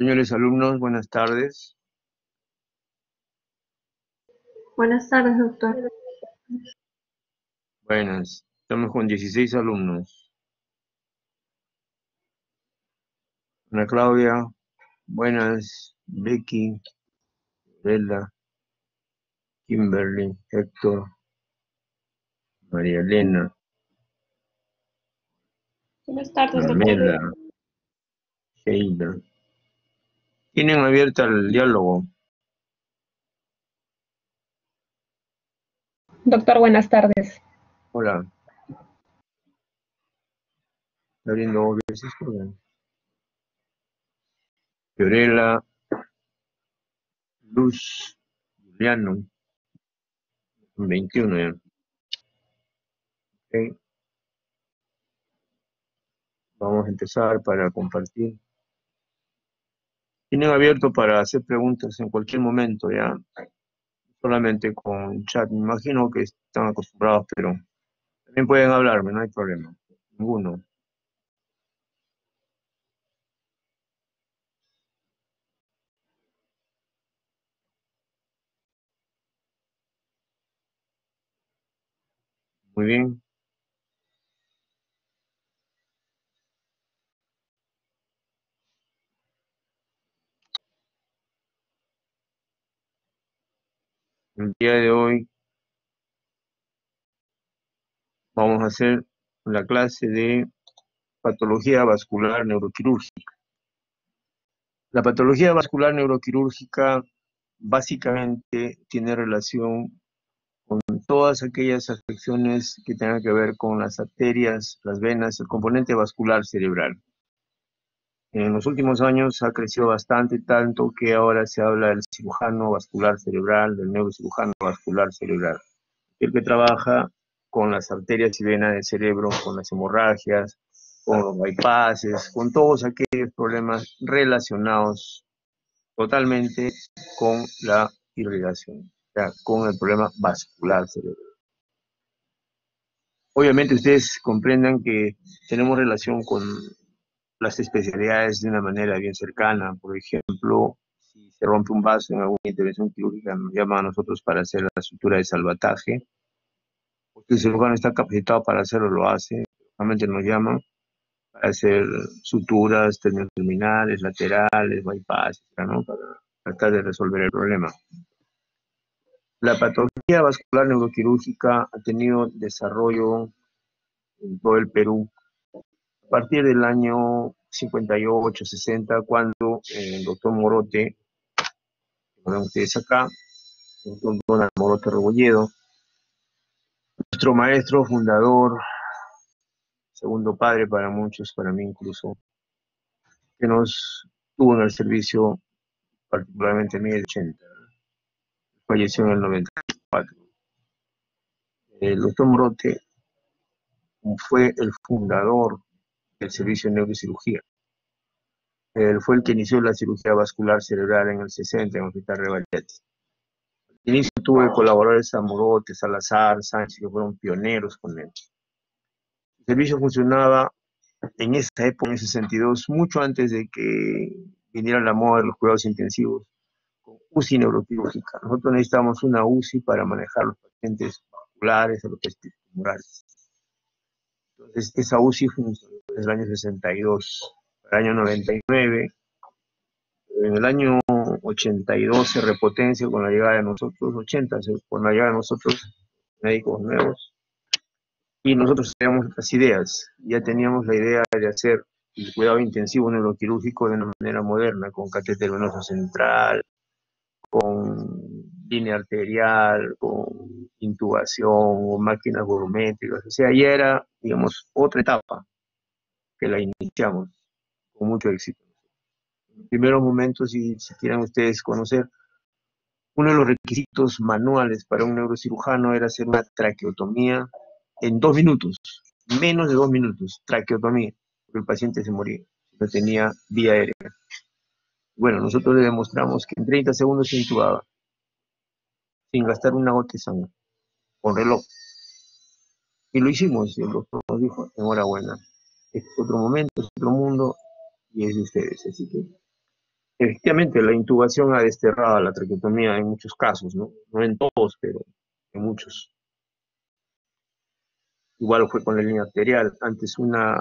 Señores alumnos, buenas tardes. Buenas tardes, doctor. Buenas. Estamos con 16 alumnos. Ana Claudia, buenas. Becky, Bella, Kimberly, Héctor, María Elena, Buenas tardes, doctor. Pamela, Sheila. Tienen abierta el diálogo. Doctor, buenas tardes. Hola. Está abriendo dos veces. Fiorella, Luz, Juliano. 21 ya. Ok. Vamos a empezar para compartir. Tienen abierto para hacer preguntas en cualquier momento, ya. Solamente con chat. Me imagino que están acostumbrados, pero también pueden hablarme, no hay problema. Ninguno. Muy bien. El día de hoy vamos a hacer la clase de patología vascular neuroquirúrgica. La patología vascular neuroquirúrgica básicamente tiene relación con todas aquellas afecciones que tengan que ver con las arterias, las venas, el componente vascular cerebral. En los últimos años ha crecido bastante, tanto que ahora se habla del cirujano vascular cerebral, del neurocirujano vascular cerebral, el que trabaja con las arterias y venas del cerebro, con las hemorragias, con los bypasses, con todos aquellos problemas relacionados totalmente con la irrigación, o sea, con el problema vascular cerebral. Obviamente ustedes comprendan que tenemos relación con las especialidades de una manera bien cercana. Por ejemplo, si se rompe un vaso en alguna intervención quirúrgica, nos llama a nosotros para hacer la sutura de salvataje. Si el cirujano está capacitado para hacerlo, lo hace. Normalmente nos llaman para hacer suturas, términos terminales, laterales, bypass, ¿no? Para tratar de resolver el problema. La patología vascular neuroquirúrgica ha tenido desarrollo en todo el Perú a partir del año 58, 60, cuando el doctor Morote, que ven ustedes acá, el doctor Donald Morote Rebolledo, nuestro maestro fundador, segundo padre para muchos, para mí incluso, que nos tuvo en el servicio particularmente en 1980, falleció en el 94. El doctor Morote fue el fundador del servicio de neurocirugía. Él fue el que inició la cirugía vascular cerebral en el 60 en el Hospital Revalletti. Al inicio tuve colaboradores a Morote, Salazar, Sánchez, que fueron pioneros con él. El servicio funcionaba en esa época, en el 62, mucho antes de que viniera la moda de los cuidados intensivos, con UCI neuroquirúrgica. Nosotros necesitamos una UCI para manejar los pacientes vasculares o los pacientes tumorales. Entonces, esa UCI funcionó desde el año 62. Para el año 99, en el año 82 se repotencia con la llegada de nosotros, 80, con la llegada de nosotros, médicos nuevos, y nosotros teníamos otras ideas. Ya teníamos la idea de hacer el cuidado intensivo neuroquirúrgico de una manera moderna, con catéter venoso central, con línea arterial, con intubación o máquinas volumétricas. O sea, ya era, digamos, otra etapa que la iniciamos con mucho éxito. En los primeros momentos, si quieren ustedes conocer, uno de los requisitos manuales para un neurocirujano era hacer una traqueotomía en 2 minutos, menos de 2 minutos, traqueotomía, porque el paciente se moría, no tenía vía aérea. Bueno, nosotros le demostramos que en 30 segundos se intubaba, sin gastar una gota de sangre, con reloj. Y lo hicimos, y el doctor nos dijo, enhorabuena, es otro momento, es otro mundo, y es de ustedes. Así que Efectivamente, la intubación ha desterrado la traqueotomía en muchos casos, ¿no? No en todos, pero en muchos. Igual fue con la línea arterial. Antes una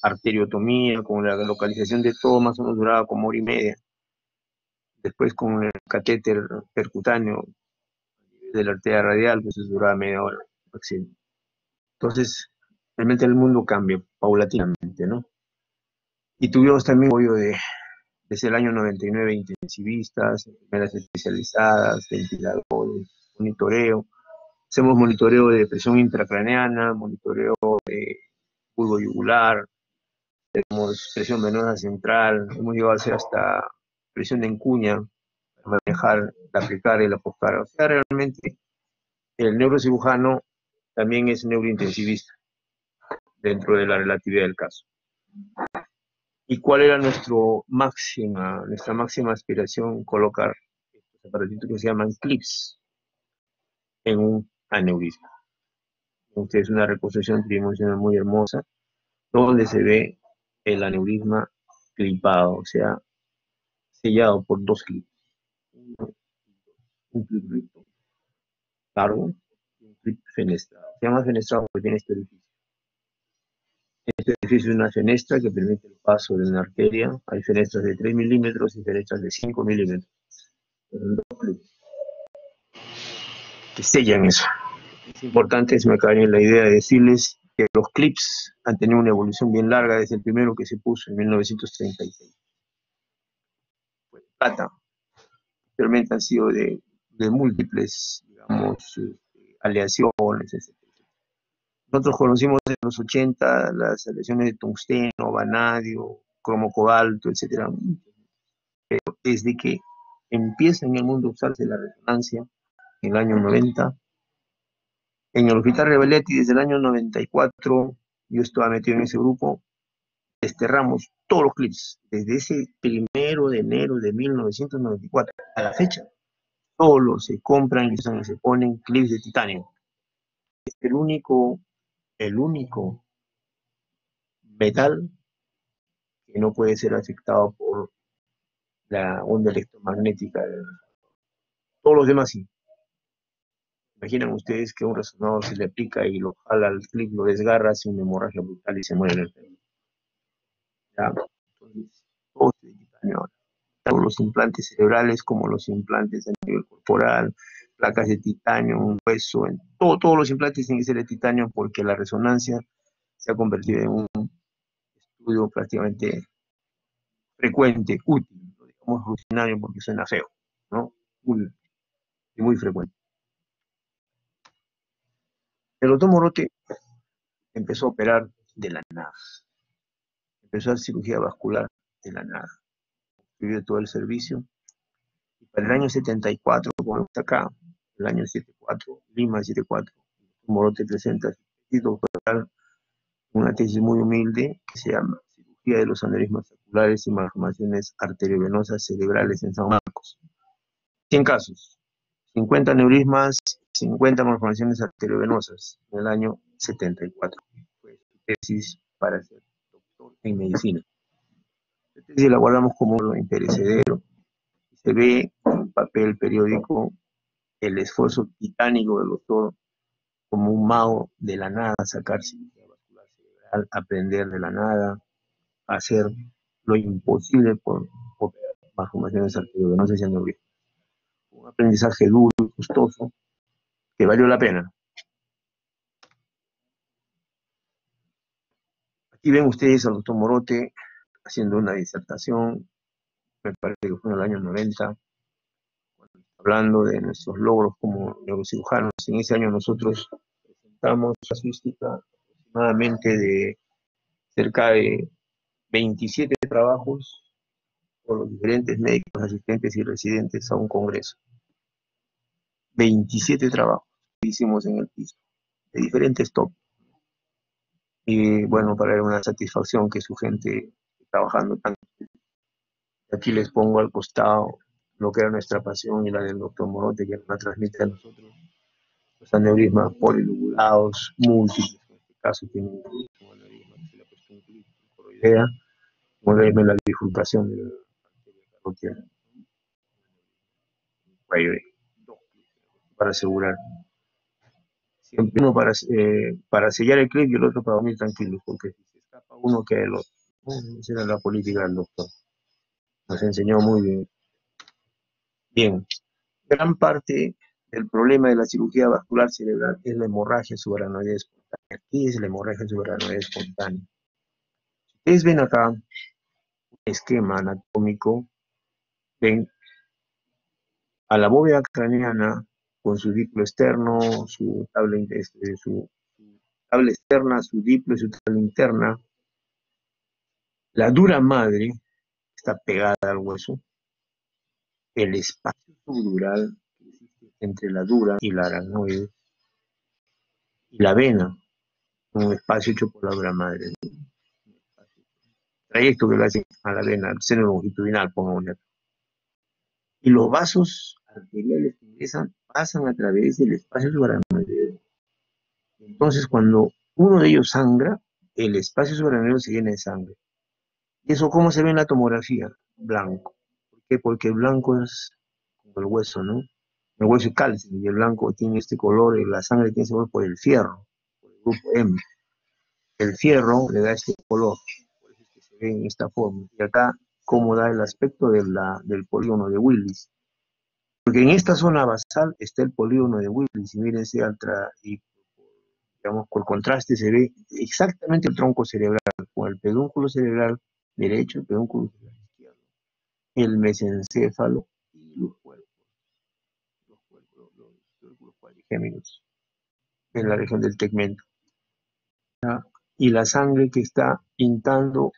arteriotomía con la localización de todo más o menos duraba como hora y media. Después con el catéter percutáneo de la arteria radial, pues eso duraba media hora máximo. Entonces, realmente el mundo cambia paulatinamente, ¿no? Y tuvimos también apoyo desde el año 99 intensivistas, enfermeras especializadas, ventiladores, monitoreo. Hacemos monitoreo de presión intracraneana, monitoreo de bulbo yugular, tenemos presión venosa central, hemos llegado a hacer hasta presión de encuña, para manejar la precarga y la poscarga. O sea, realmente el neurocirujano también es neurointensivista dentro de la relatividad del caso. ¿Y cuál era nuestra máxima aspiración? Colocar estos aparatitos que se llaman clips en un aneurisma. Entonces es una reconstrucción tridimensional muy hermosa, donde se ve el aneurisma clipado, o sea, sellado por dos clips. Un clip recto, largo, y un clip fenestrado. Se llama fenestrado porque tiene este orificio. Este orificio es una fenestra que permite el paso de una arteria. Hay fenestras de 3 milímetros y fenestras de 5 milímetros. Dos clips que sellan eso. Es importante, se me cae en la idea de decirles que los clips han tenido una evolución bien larga desde el primero que se puso en 1936. Pues plata. Realmente han sido de múltiples, digamos, aleaciones, etc. Nosotros conocimos en los 80 las aleaciones de tungsteno, vanadio, cromo cobalto, etc. Pero desde que empieza en el mundo a usarse la resonancia, en el año 90, en el Hospital Reveletti desde el año 94, yo estaba metido en ese grupo, desterramos todos los clips, desde ese 1 de enero de 1994 a la fecha. Solo se compran y se ponen clips de titanio. Es el único metal que no puede ser afectado por la onda electromagnética. Todos los demás sí. Imaginan ustedes que un resonador se le aplica y lo jala al clip, lo desgarra, hace una hemorragia brutal y se muere el enfermo. Entonces, todo es de titanio. Tanto los implantes cerebrales como los implantes a nivel corporal, placas de titanio, un hueso, todos los implantes tienen que ser de titanio porque la resonancia se ha convertido en un estudio prácticamente frecuente, útil, no digamos rutinario porque suena feo, ¿no? Muy frecuente. El doctor Morote empezó a operar de la nada, empezó a hacer cirugía vascular de la nada, vivió todo el servicio, y para el año 74, como está acá, el año 74, Lima 74, Morote presenta su doctoral, una tesis muy humilde que se llama Cirugía de los aneurismas oculares y malformaciones arteriovenosas cerebrales en San Marcos. 100 casos, 50 aneurismas, 50 malformaciones arteriovenosas en el año 74. Fue su tesis para ser doctor en medicina. La tesis la guardamos como lo imperecedero. Se ve en papel periódico el esfuerzo titánico del doctor como un mago de la nada, sacar cirugía vascular cerebral, aprender de la nada, hacer lo imposible por operar malformaciones arteriovenosas y aneurismas. Un aprendizaje duro y costoso que valió la pena. Aquí ven ustedes al doctor Morote haciendo una disertación, me parece que fue en el año 90, hablando de nuestros logros como neurocirujanos. En ese año nosotros presentamos casuística aproximadamente de cerca de 27 trabajos por los diferentes médicos, asistentes y residentes a un congreso. 27 trabajos que hicimos en el piso, de diferentes tópicos. Y bueno, para él una satisfacción que su gente trabajando tanto. Aquí les pongo al costado lo que era nuestra pasión y la del doctor Morote, que nos transmite a nosotros los aneurismas polilobulados, múltiples. En este caso tiene un aneurisma que se le ha puesto un clip, una idea, un aneurisma en la bifurcación de la arteria parroquial, cuello, para asegurar. Siempre uno para sellar el clip y el otro para dormir tranquilo, porque si se escapa uno queda el otro. Esa era la política del doctor. Nos enseñó muy bien. Bien, gran parte del problema de la cirugía vascular cerebral es la hemorragia subaracnoidea espontánea. ¿Qué es la hemorragia subaracnoidea espontánea? Ustedes ven acá un esquema anatómico, ven a la bóveda craneana con su diplo externo, su tabla externa, su diplo y su tabla interna. La dura madre está pegada al hueso. El espacio subdural que existe entre la dura y la aracnoide y la vena, un espacio hecho por la dura madre. Trayecto que le hace a la vena, al seno longitudinal, pongámosle acá. Y los vasos arteriales que ingresan pasan a través del espacio subaracnoideo. Entonces, cuando uno de ellos sangra, el espacio subaracnoideo se llena de sangre. ¿Y eso cómo se ve en la tomografía? Blanco. ¿Por qué? Porque el blanco es como el hueso, ¿no? El hueso es calcio y el blanco tiene este color, y la sangre tiene ese color por el fierro, por el grupo M. El fierro le da este color, por eso es que se ve en esta forma. Y acá, cómo da el aspecto del polígono de Willis. Porque en esta zona basal está el polígono de Willis, y mírense, y digamos, por contraste se ve exactamente el tronco cerebral, con el pedúnculo cerebral derecho, el pedúnculo cerebral izquierdo, el mesencéfalo y los círculos cuadrigéminos en la región del tegmento. Y la sangre que está pintando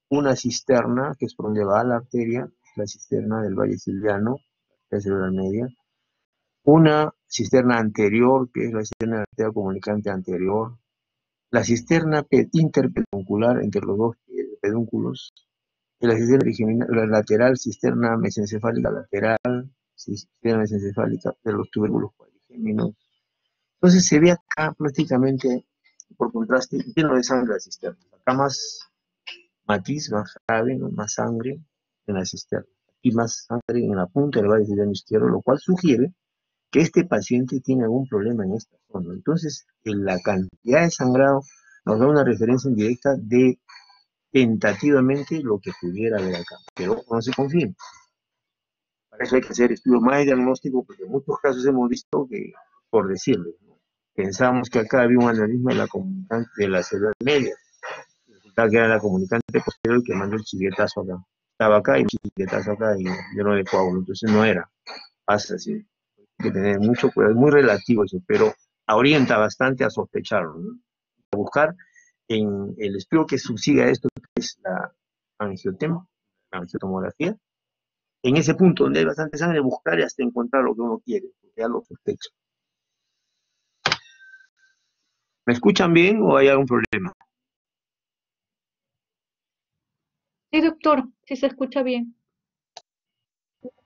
una cisterna, que es por donde va la arteria, la cisterna del valle siliano, la cerebral media, una cisterna anterior, que es la cisterna arterial comunicante anterior, la cisterna interpeduncular entre los dos pedúnculos, y la cisterna la lateral, cisterna mesencefálica lateral, cisterna mesencefálica de los tubérculos cuadrigéminos. Entonces se ve acá prácticamente, por contraste, lleno de sangre la cisterna. Acá más matiz, más grave, ¿no? Más sangre en la cisterna. Y más sangre en la punta del valle siliano izquierdo, lo cual sugiere que este paciente tiene algún problema en esta zona. Entonces, en la cantidad de sangrado nos da una referencia indirecta de tentativamente lo que pudiera haber acá, pero no se confirma. Para eso hay que hacer estudios más de diagnóstico, porque en muchos casos hemos visto que, por decirlo, ¿no? Pensamos que acá había un aneurisma de la comunicante de la cerebral media. Resulta que era la comunicante posterior que mandó el chiguetazo acá. Estaba acá y el chiguetazo acá y yo no de coágulo, entonces no era. Pasa así. Hay que tener mucho cuidado, es muy relativo eso, pero orienta bastante a sospecharlo, ¿no? A buscar en el estudio que subsigue a esto, que es la angiotomografía, en ese punto donde hay bastante sangre, buscar y hasta encontrar lo que uno quiere, porque ya lo sospecha. ¿Me escuchan bien o hay algún problema? Sí, doctor, sí se escucha bien.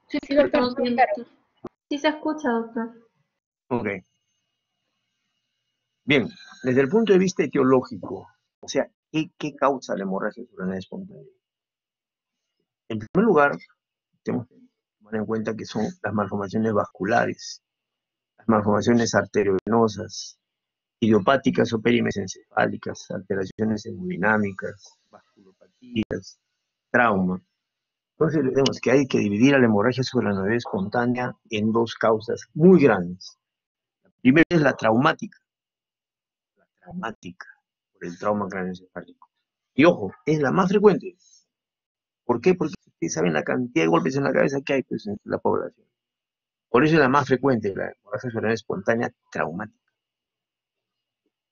Sí, sí, doctor. Bien, doctor. Sí se escucha, doctor. Ok. Bien, desde el punto de vista etiológico, o sea, ¿qué causa la hemorragia subaracnoidea espontánea? En primer lugar, tenemos que tomar en cuenta que son las malformaciones vasculares, las malformaciones arteriovenosas, idiopáticas o perimesencefálicas, alteraciones hemodinámicas, vasculopatías, trauma. Entonces vemos que hay que dividir a la hemorragia subaracnoidea espontánea en dos causas muy grandes. La primera es la traumática, por el trauma craneoencefálico. Y ojo, es la más frecuente. ¿Por qué? Porque ustedes saben la cantidad de golpes en la cabeza que hay, pues, en la población. Por eso es la más frecuente, la hemorragia subaracnoidea espontánea traumática.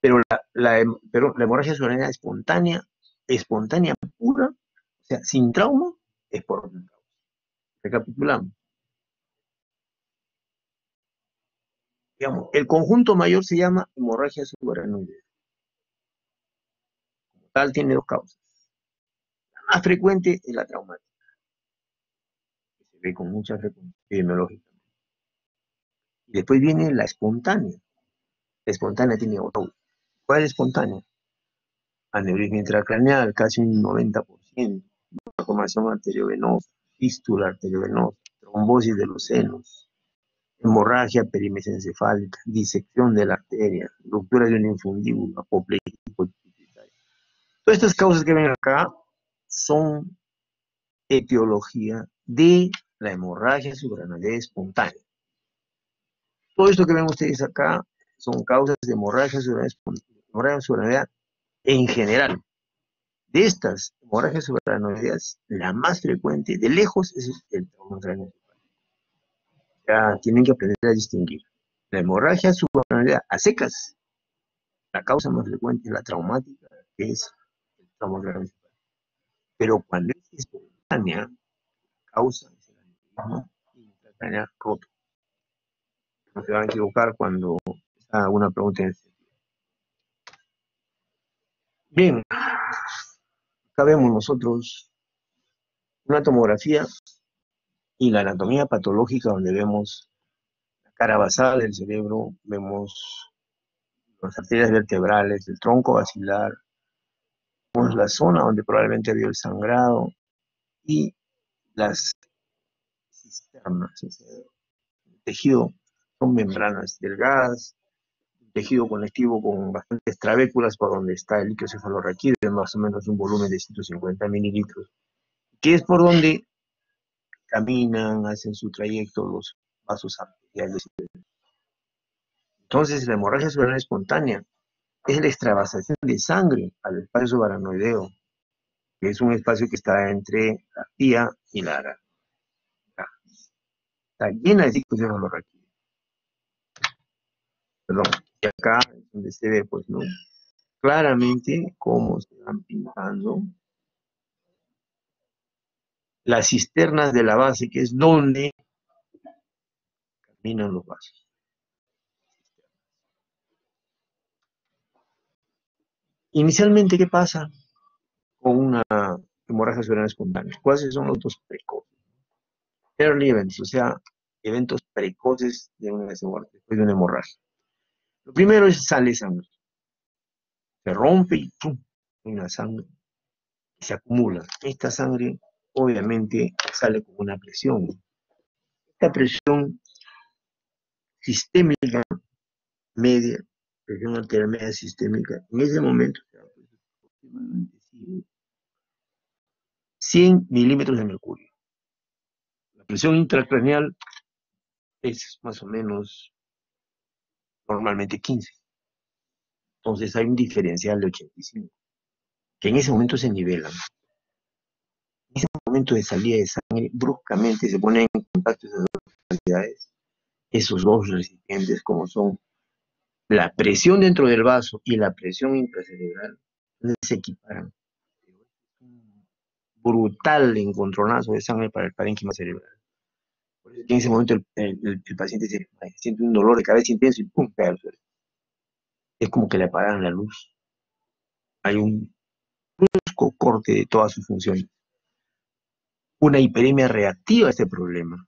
Pero la hemorragia subaracnoidea espontánea pura, o sea, sin trauma, es por otra causa. Recapitulamos. Digamos, el conjunto mayor se llama hemorragia subaracnoidea. Como tal, tiene dos causas. La más frecuente es la traumática, que se ve con mucha frecuencia epidemiológica. Y después viene la espontánea. La espontánea tiene otro. ¿Cuál es espontánea? Aneurisma intracraneal, casi un 90%. Malformación arteriovenosa, fístula arteriovenosa, trombosis de los senos, hemorragia perimesencefálica, disección de la arteria, ruptura de un infundíbulo, apoplejía pituitaria. Todas estas causas que ven acá son etiología de la hemorragia subaracnoidea espontánea. Todo esto que ven ustedes acá son causas de hemorragia subaracnoidea en general. De estas hemorragias subaracnoideas, la más frecuente de lejos es el trauma craneoencefálico. Ya tienen que aprender a distinguir. La hemorragia subaracnoidea a secas, la causa más frecuente es la traumática, que es el trauma craneoencefálico. Pero cuando es espontánea, causa es el aneurisma intracraneal roto. No se van a equivocar cuando haga una pregunta en ese sentido. Bien, acá vemos nosotros una tomografía y la anatomía patológica donde vemos la cara basal del cerebro, vemos las arterias vertebrales, el tronco basilar, vemos la zona donde probablemente había el sangrado y las cisternas. El tejido son membranas delgadas, tejido conectivo con bastantes trabéculas por donde está el líquido cefalorraquídeo, más o menos un volumen de 150 mililitros, que es por donde caminan, hacen su trayecto los vasos arteriales. Entonces, la hemorragia subaracnoidea espontánea es la extravasación de sangre al espacio subaracnoideo, que es un espacio que está entre la tía y la ara. Está llena de líquido cefalorraquídeo. Perdón, y acá es donde se ve, pues, ¿no? Claramente cómo se van pintando las cisternas de la base, que es donde caminan los vasos. Inicialmente, ¿qué pasa con una hemorragia subaracnoidea espontánea? ¿Cuáles son los dos precoces? Early events, o sea, eventos precoces después de una hemorragia. Lo primero es sale sangre. Se rompe y ¡pum! Hay una sangre y se acumula. Esta sangre obviamente sale con una presión. Esta presión sistémica media, presión arterial media sistémica, en ese momento aproximadamente 100 milímetros de mercurio. La presión intracraneal es más o menos normalmente 15. Entonces hay un diferencial de 85, que en ese momento se nivelan. En ese momento de salida de sangre, bruscamente se ponen en contacto esas dos cantidades, esos dos recipientes, como son la presión dentro del vaso y la presión intracerebral, se equiparan. Brutal encontronazo de sangre para el parénquima cerebral. Por eso en ese momento el paciente siente un dolor de cabeza intenso y ¡pum! Cae al suelo. Es como que le apagan la luz. Hay un brusco corte de todas sus funciones. Una hiperemia reactiva a este problema.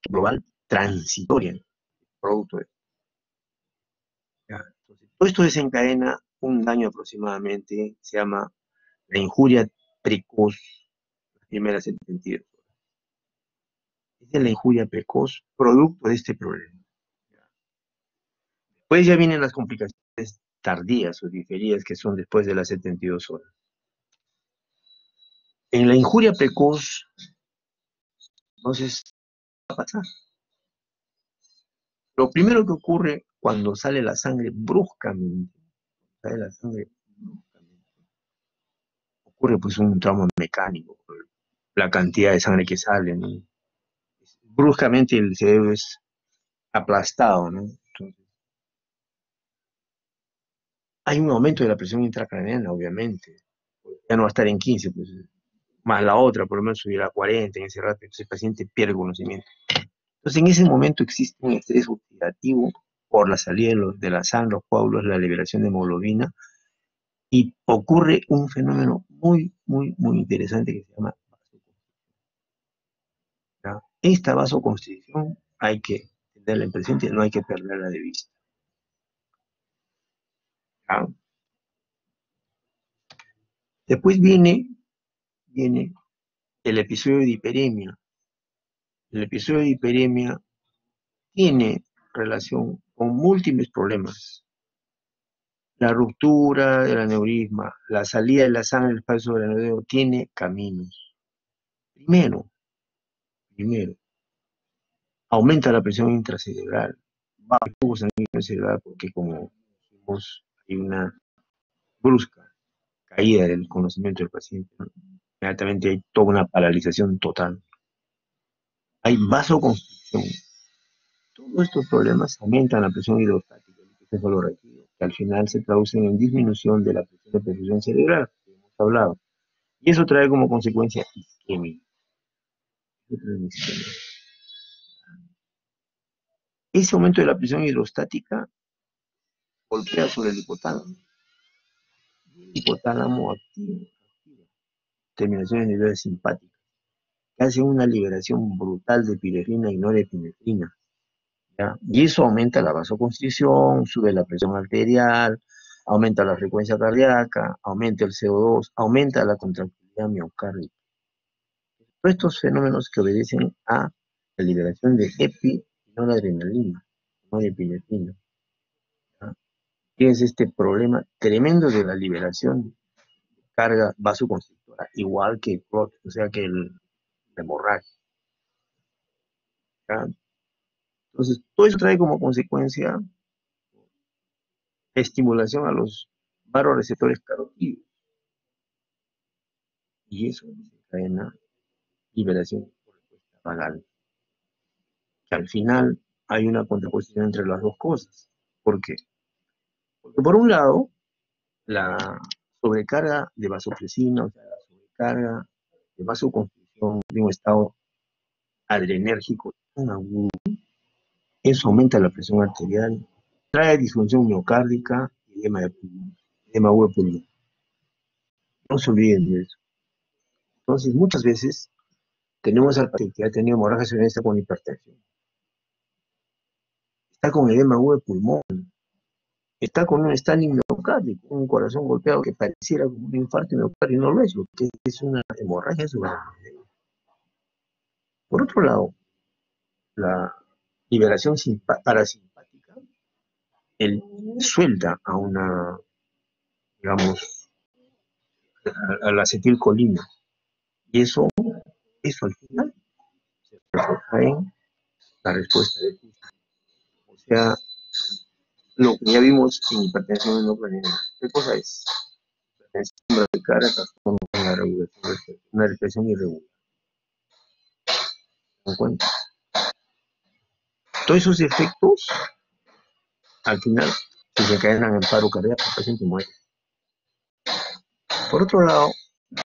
Global transitoria, producto de entonces, todo esto desencadena un daño aproximadamente, se llama la injuria precoz, las primeras 72 horas. Esa es la injuria precoz, producto de este problema. Después ya vienen las complicaciones tardías o diferidas, que son después de las 72 horas. En la injuria precoz, entonces, ¿qué va a pasar? Lo primero que ocurre cuando sale la sangre bruscamente, ocurre pues un trauma mecánico, la cantidad de sangre que sale, ¿no? Bruscamente el cerebro es aplastado, ¿no? Entonces, hay un aumento de la presión intracraneana, obviamente. Ya no va a estar en 15, pues, más la otra, por lo menos subirá a 40 en ese rato, entonces el paciente pierde conocimiento. Entonces, en ese momento existe un estrés oxidativo por la salida de la sangre, los coágulos, la liberación de hemoglobina, y ocurre un fenómeno muy, muy, muy interesante que se llama vasoconstricción. Esta vasoconstricción hay que tenerla en presente, no hay que perderla de vista. ¿Ya? Después viene tiene el episodio de hiperemia. El episodio de hiperemia tiene relación con múltiples problemas. La ruptura del aneurisma, la salida de la sangre del espacio subaracnoideo tiene caminos. Primero, aumenta la presión intracerebral, baja el flujo sanguíneo cerebral porque como dijimos, hay una brusca caída del conocimiento del paciente, ¿no? Inmediatamente hay toda una paralización total. Hay vasoconstricción. Todos estos problemas aumentan la presión hidrostática del encefalorraquídeo, que al final se traducen en disminución de la presión de perfusión cerebral, que hemos hablado. Y eso trae como consecuencia isquemia. Ese aumento de la presión hidrostática golpea sobre el hipotálamo. El hipotálamo activa terminaciones nerviosas simpáticas, que hacen una liberación brutal de epinefrina y norepinefrina, ¿ya? Y eso aumenta la vasoconstricción, sube la presión arterial, aumenta la frecuencia cardíaca, aumenta el CO2, aumenta la contractilidad miocárdica. Todos estos fenómenos que obedecen a la liberación de epi y noradrenalina, norepinefrina. Tienes este problema tremendo de la liberación de carga vasoconstrictora, igual que el clot, o sea que la hemorragia. ¿Ya? Entonces, todo eso trae como consecuencia estimulación a los vasoreceptores carotídeos. Y eso desencadena liberación por respuesta vagal. Que al final hay una contraposición entre las dos cosas. ¿Por qué? Porque por un lado, la sobrecarga de vasopresina, o sea, la sobrecarga de vasoconstricción de un estado adrenérgico tan agudo, eso aumenta la presión arterial, trae disfunción miocárdica y edema de pulmón, edema agudo de pulmón. No se olviden de eso. Entonces, muchas veces tenemos al paciente que ha tenido hemorragia cerebral con hipertensión, está con edema agudo de pulmón, está con un stalling miocárdico, un corazón golpeado que pareciera como un infarto miocárdico, no lo es, lo que es una hemorragia subaracnoidea. Por otro lado, la liberación parasimpática, él suelta a una, digamos, a la acetilcolina, y eso al final se refleja en la respuesta de T. O sea, lo que ya vimos en hipertensión endocrinal. ¿Qué cosa es? Hipertensión bradicardia, trastorno con la regulación, una respiración irregular. ¿Se dan cuenta? Todos esos efectos, al final, se desencadenan en paro cardíaco, el paciente muere. Por otro lado,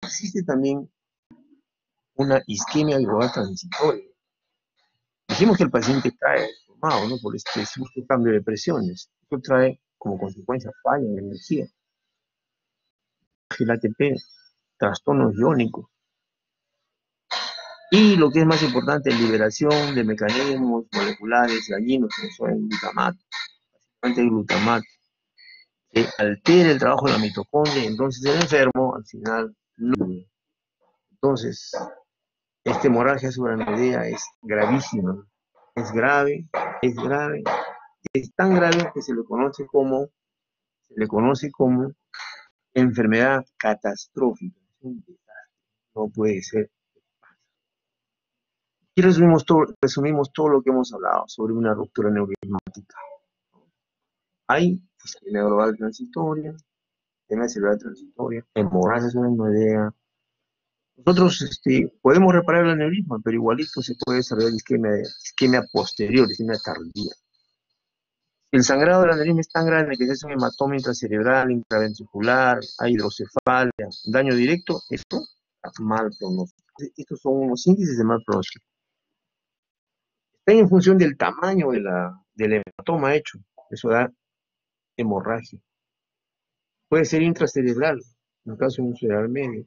existe también una isquemia global transitoria. Dijimos que el paciente cae formado, ¿no? Por este justo cambio de presiones. Esto trae como consecuencia falla en la energía. El ATP, trastornos iónicos. Y lo que es más importante, liberación de mecanismos moleculares dañinos, como son el glutamato. Básicamente el glutamato, que altera el trabajo de la mitocondria, y entonces el enfermo al final no. Entonces, esta hemorragia subaracnoidea es gravísima, es grave, es tan grave que se le conoce como enfermedad catastrófica. No puede ser. Y resumimos todo lo que hemos hablado sobre una ruptura neuroismática. Hay isquemia global transitoria, isquemia cerebral transitoria, hemorragia subaracnoidea. Nosotros podemos reparar el aneurisma, pero igualito se puede desarrollar isquemia posterior, isquemia tardía. El sangrado del aneurisma es tan grande que se hace un hematoma intracerebral, intraventricular, hay hidrocefalia, daño directo, esto es mal pronóstico. Estos son unos índices de mal pronóstico. Está en función del tamaño del hematoma hecho, eso da hemorragia. Puede ser intracerebral, en el caso de un cerebral medio.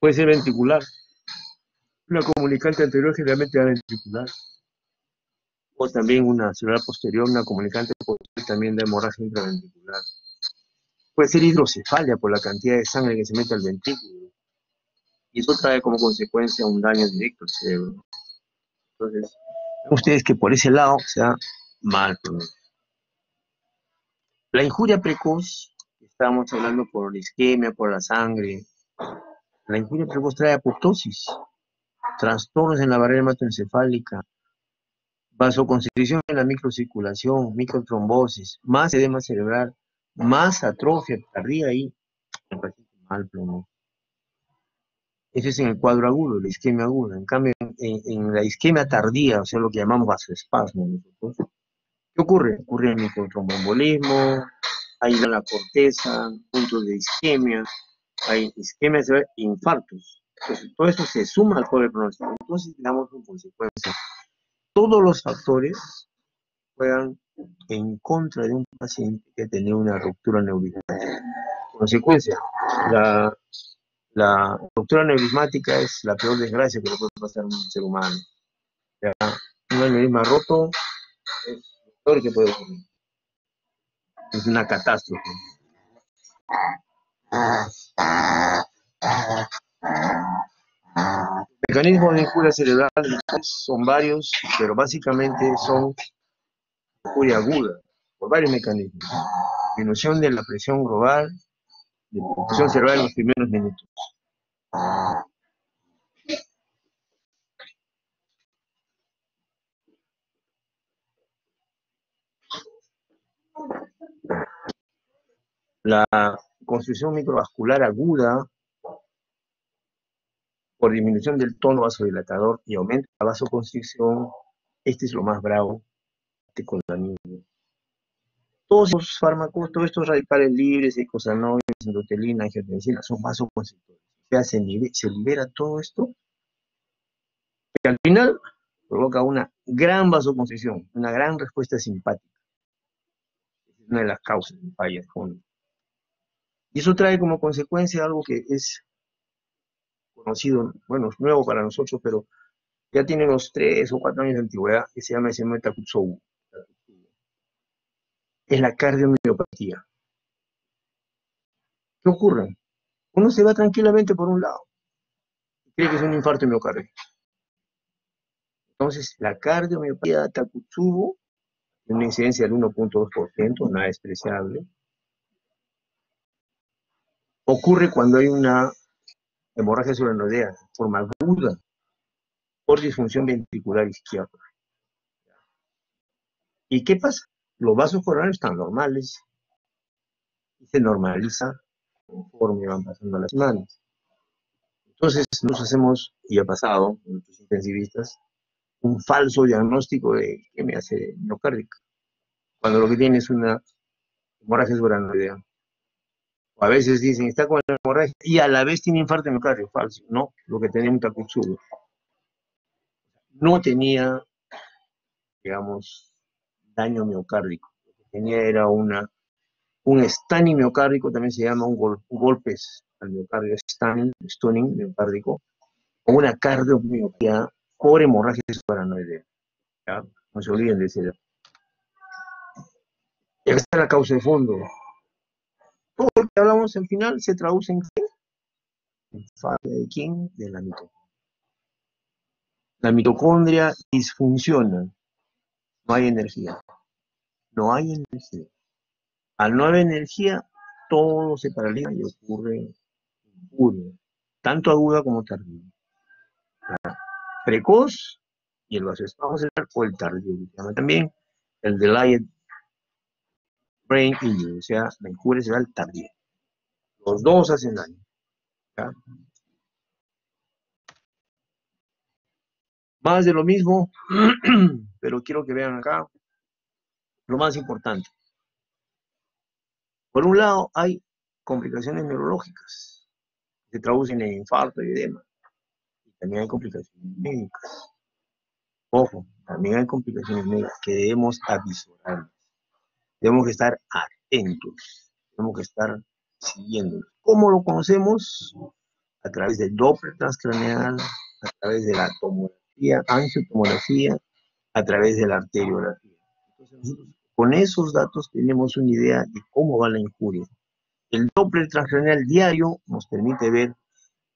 Puede ser ventricular. Una comunicante anterior generalmente da ventricular. O también una cerebral posterior, una comunicante posterior también da hemorragia intraventricular. Puede ser hidrocefalia por la cantidad de sangre que se mete al ventrículo. y eso trae como consecuencia un daño directo al cerebro. Entonces, ven ustedes que por ese lado sea mal. La injuria precoz, estábamos hablando por la isquemia, por la sangre, la injuria precoz trae apoptosis, trastornos en la barrera hematoencefálica, vasoconstricción en la microcirculación, microtrombosis, más edema cerebral, más atrofia tardía y me parece mal plomo. Eso es en el cuadro agudo, la isquemia aguda. En cambio, en la isquemia tardía, o sea, lo que llamamos vasoespasmo, nosotros, ¿qué ocurre? Ocurre el microtromboembolismo, hay en la corteza, puntos de isquemia, hay isquemia cerebral, infartos. Entonces, todo esto se suma al pobre pronóstico. Entonces, digamos, en consecuencia, todos los factores juegan en contra de un paciente que tenía una ruptura neurismática. Consecuencia, la ruptura neurismática es la peor desgracia que le puede pasar a un ser humano. Ya, un aneurisma roto es lo peor que puede ocurrir. Es una catástrofe. Mecanismos de injuria cerebral son varios, pero básicamente son injuria aguda, por varios mecanismos. Disminución de la presión global, de la presión cerebral en los primeros minutos. La construcción microvascular aguda por disminución del tono vasodilatador y aumento de la vasoconstricción, este es lo más bravo, con la niña. Todos esos fármacos, todos estos radicales libres, eicosanoides, endotelina, angiotensina, son vasoconstrictores. O sea, se libera todo esto, que al final provoca una gran vasoconstricción, una gran respuesta simpática. Es una de las causas de falla de fondo. Y eso trae como consecuencia algo que es conocido, bueno, es nuevo para nosotros, pero ya tiene unos 3 o 4 años de antigüedad, que se llama ese Takotsubo. Es la cardiomiopatía. ¿Qué ocurre? Uno se va tranquilamente por un lado, cree que es un infarto miocardio. Entonces, la cardiomiopatía de Takotsubo tiene una incidencia del 1.2%, nada despreciable. Ocurre cuando hay una hemorragia subaracnoidea de forma aguda por disfunción ventricular izquierda. ¿Y qué pasa? Los vasos coronarios están normales y se normaliza conforme van pasando las semanas. Entonces, nos hacemos, y ha pasado, nuestros intensivistas, un falso diagnóstico de isquemia miocárdica, cuando lo que tiene es una hemorragia subaracnoidea. O a veces dicen, está con la hemorragia y a la vez tiene infarto miocardio, falso. No, lo que tenía un Takotsubo. No tenía, digamos, daño miocárdico. Lo que tenía era un stunning miocárdico, también se llama golpes al miocardio, stunning miocárdico, o una cardiomiopatía por hemorragia subaracnoidea. ¿Ya? No se olviden de ese dato. Y esta es la causa de fondo. Todo lo que hablamos al final se traduce en ¿qué? En falla de quién? De la mitocondria. La mitocondria disfunciona, no hay energía. No hay energía. Al no haber energía, todo se paraliza y ocurre injuria, tanto aguda como tardía. Precoz y el vasoespasmo cerebral o el tardío, se llama también el delayed brain injury, o sea, la injuria cerebral tardía. Los dos hacen daño. ¿Ya? Más de lo mismo, pero quiero que vean acá lo más importante. Por un lado, hay complicaciones neurológicas, que se traducen en infarto y edema. Y también hay complicaciones médicas. Ojo, también hay complicaciones médicas que debemos avisorar. Debemos estar atentos, tenemos que estar siguiendo. ¿Cómo lo conocemos? A través del Doppler transcraneal, a través de la tomografía, angiotomografía, a través de la arteriografía. Entonces nosotros con esos datos tenemos una idea de cómo va la injuria. El Doppler transcraneal diario nos permite ver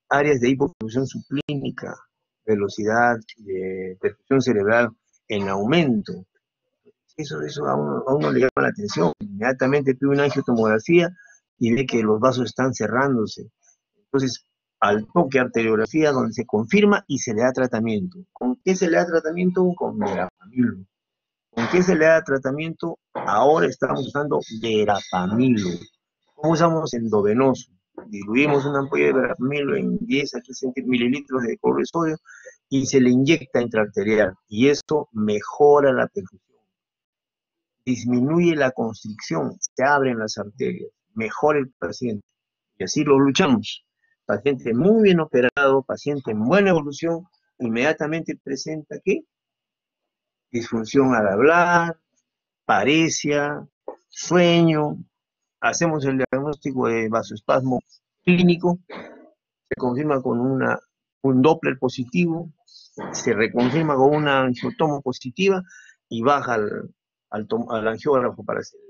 áreas de hipofunción subclínica, velocidad de perfusión cerebral en aumento. Eso a uno le llama la atención. Inmediatamente pide una angiotomografía y ve que los vasos están cerrándose. Entonces, al toque arteriografía, donde se confirma y se le da tratamiento. ¿Con qué se le da tratamiento? Con verapamilo. ¿Con qué se le da tratamiento? Ahora estamos usando verapamilo. ¿Cómo usamos endovenoso? Diluimos una ampolla de verapamilo en 10 a 15 mililitros de cloruro de sodio y se le inyecta intraarterial. Y esto mejora la perfusión, disminuye la constricción, se abren las arterias, mejora el paciente. Y así lo luchamos. Paciente muy bien operado, paciente en buena evolución, inmediatamente presenta ¿qué? Disfunción al hablar, paresia, sueño. Hacemos el diagnóstico de vasoespasmo clínico, se confirma con un Doppler positivo, se reconfirma con una angiotomo positiva y baja al angiógrafo para hacer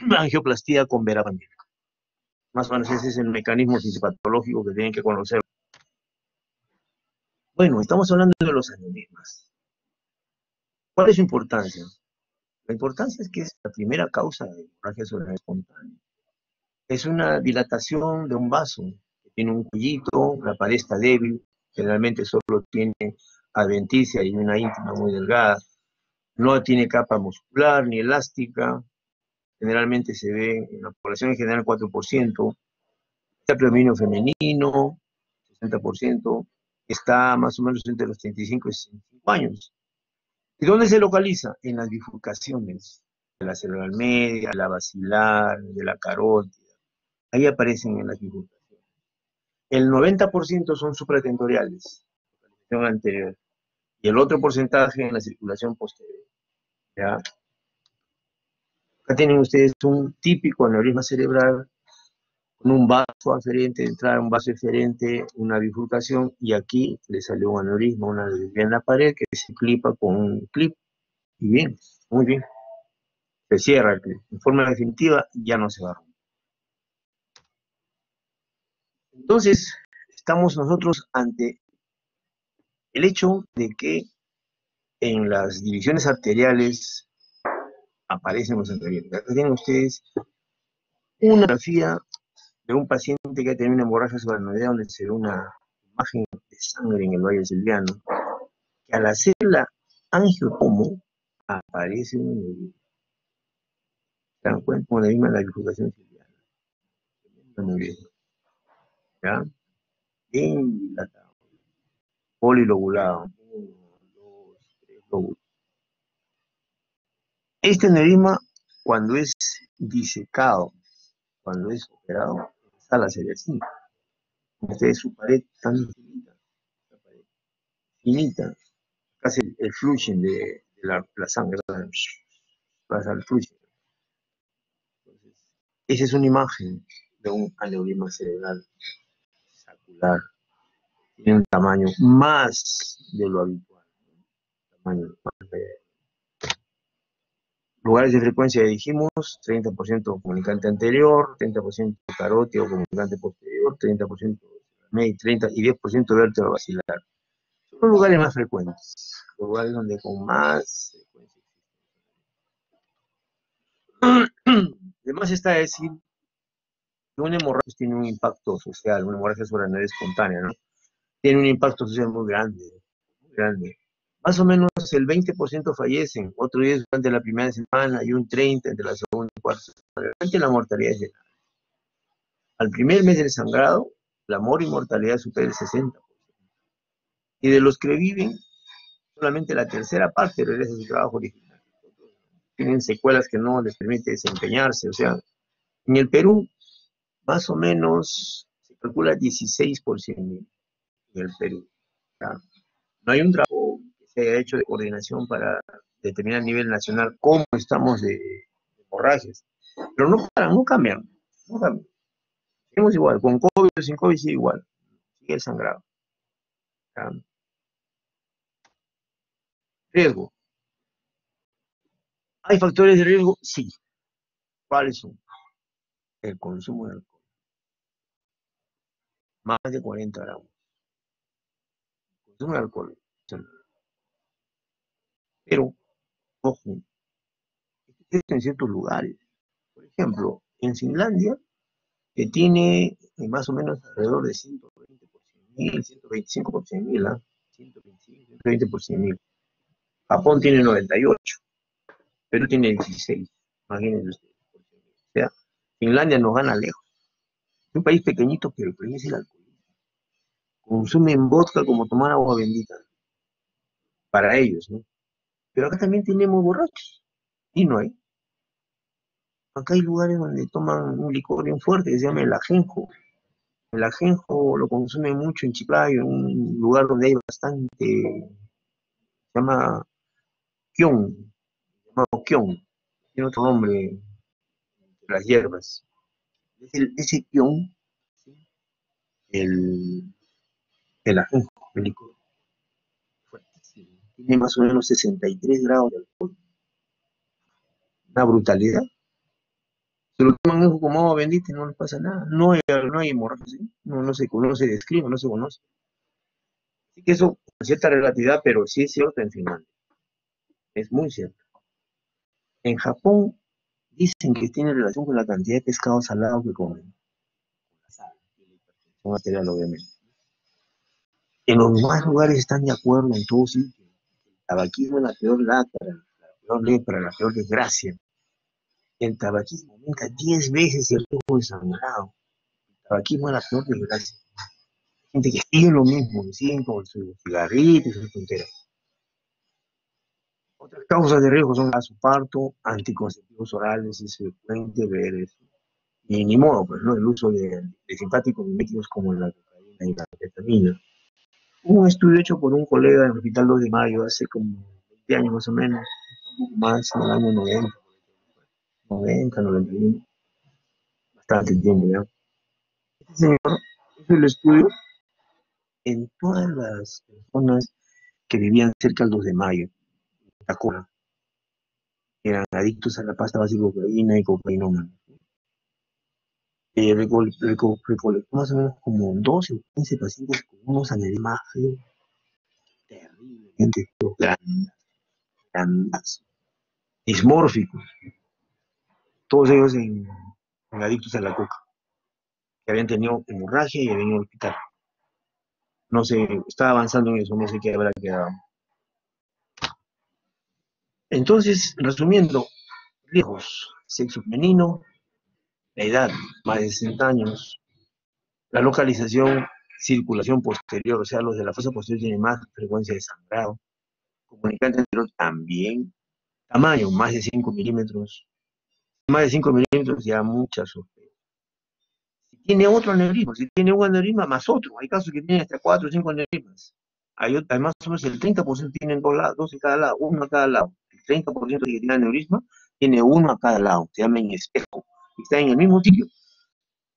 la angioplastía con verapamilo. Más o menos ese es el mecanismo fisiopatológico que tienen que conocer. Bueno, estamos hablando de los aneurismas. ¿Cuál es su importancia? La importancia es que es la primera causa de hemorragia cerebral espontánea. Es una dilatación de un vaso que tiene un cuellito, la pared está débil, generalmente solo tiene adventicia y una íntima muy delgada, no tiene capa muscular ni elástica, generalmente se ve en la población en general 4%, está predominio femenino, 60%, está más o menos entre los 35 y 65 años. ¿Y dónde se localiza? En las bifurcaciones de la cerebral media, la basilar, de la carótida. Ahí aparecen en las bifurcaciones. El 90% son supratentoriales, circulación anterior, y el otro porcentaje en la circulación posterior. ¿Ya? Acá tienen ustedes un típico aneurisma cerebral con un vaso aferente de entrada, un vaso eferente, una bifurcación, y aquí le salió un aneurisma, una desvía en la pared que se clipa con un clip. Y bien, muy bien. Se cierra el clip. En forma definitiva ya no se va a romper. Entonces, estamos nosotros ante el hecho de que en las divisiones arteriales aparecen los aneurismas. Acá tienen ustedes una fotografía de un paciente que ha tenido una hemorragia subaracnoidea donde se ve una imagen de sangre en el valle silviano, que al hacer la angiotomo aparece un aneurisma. ¿Se dan cuenta? Un aneurisma en la bifurcación silviana. Un aneurisma. ¿Ya? Bien dilatado. Polilobulado. 1, 2, 3 lóbulos. Este aneurisma, cuando es disecado, cuando es operado, sale a ser así. Ustedes su pared tan finita, finita, casi el flushing de la sangre, pasa el flushing. Entonces, esa es una imagen de un aneurisma cerebral sacular. Tiene un tamaño más de lo habitual. Tamaño más de... Lugares de frecuencia dijimos, 30% comunicante anterior, 30% carótido comunicante posterior, 30% medio, 30 y 10% vértebro basilar. Son los lugares más frecuentes, los lugares donde con más frecuencia existe. Además está decir que una hemorragia tiene un impacto social, una hemorragia subaracnoidea espontánea, ¿no? Tiene un impacto social muy grande, muy grande. Más o menos el 20% fallecen, otro 10 durante la primera semana y un 30% entre la segunda y cuarta semana. Realmente la mortalidad es general. Al primer mes del sangrado, la mortalidad supera el 60%. Y de los que viven, solamente la tercera parte regresa a su trabajo original. Tienen secuelas que no les permite desempeñarse. O sea, en el Perú, más o menos, se calcula 16% en el Perú. ¿Ya? No hay un trabajo que se haya hecho de coordinación para determinar a nivel nacional cómo estamos de hemorragias. Pero no paran, no cambian. No cambian. Seguimos igual, con COVID o sin COVID sigue igual. Sigue el sangrado. ¿Ya? Riesgo. ¿Hay factores de riesgo? Sí. ¿Cuáles son? El consumo de alcohol. más de 40 gramos. Consume alcohol. Pero, ojo, esto en ciertos lugares. Por ejemplo, en Finlandia, que tiene más o menos alrededor de 120 por 100.000, 125 por 100.000, ¿ah? 125, 120 por 100.000. Japón tiene 98, Perú tiene 16. Imagínense ustedes. O sea, Finlandia nos gana lejos. Es un país pequeñito, pero el problema es el alcohol. Consumen vodka como tomar agua bendita. Para ellos, ¿no? Pero acá también tenemos borrachos. Y no hay. Acá hay lugares donde toman un licor bien fuerte que se llama el ajenjo. El ajenjo lo consumen mucho en Chiclayo, en un lugar donde hay bastante, se llama kion, llamado kion, tiene otro nombre, las hierbas. Ese kion, el, el ajenjo, el licor, fuertísimo. Tiene más o menos 63 grados de alcohol. Una brutalidad. Se lo toman eso como agua bendita y no les pasa nada. No hay hemorragia, ¿sí? No se describe, no se conoce. Así que eso, con cierta relatividad, pero sí es cierto en Finlandia. Es muy cierto. En Japón dicen que tiene relación con la cantidad de pescado salado que comen. La sal, y la hipertensión arterial, obviamente. En los demás lugares están de acuerdo en todos sitios. El tabaquismo es la peor lacra, la peor lepra, la peor desgracia. El tabaquismo aumenta 10 veces el riesgo de sangrado. El tabaquismo es la peor desgracia. Hay gente que sigue lo mismo, que siguen con sus cigarritos y sus tonteras. Otras causas de riesgo son parto, anticonceptivos orales, es frecuente ver eso. Y ni modo, pues, ¿no? El uso de simpáticos miméticos como la cocaína y la ketamina. Hubo un estudio hecho por un colega en el Hospital 2 de Mayo hace como 20 años más o menos, un poco más, en el año 91, bastante tiempo ya. Este señor hizo el estudio en todas las personas que vivían cerca del 2 de Mayo, en Tacoma, eran adictos a la pasta base de cocaína y cocainómanos. Recolectó más o menos como 12 o 15 pacientes con unos aneurismas terriblemente grandes, dismórficos, todos ellos en adictos a la coca, que habían tenido hemorragia y habían ido al hospital. No sé, estaba avanzando en eso, no sé qué habrá quedado. Entonces, resumiendo, riesgos, sexo femenino, la edad, más de 60 años, la localización, circulación posterior, o sea, los de la fosa posterior tienen más frecuencia de sangrado, comunicante anterior también, tamaño, más de 5 milímetros, más de 5 milímetros ya muchas sorpresas. Si tiene otro aneurisma, si tiene un aneurisma más otro, hay casos que tienen hasta 4 o 5 aneurismas. Hay más o menos el 30% tienen dos en cada lado, uno a cada lado. El 30% que tiene aneurisma tiene uno a cada lado, se llama en espejo, está en el mismo sitio.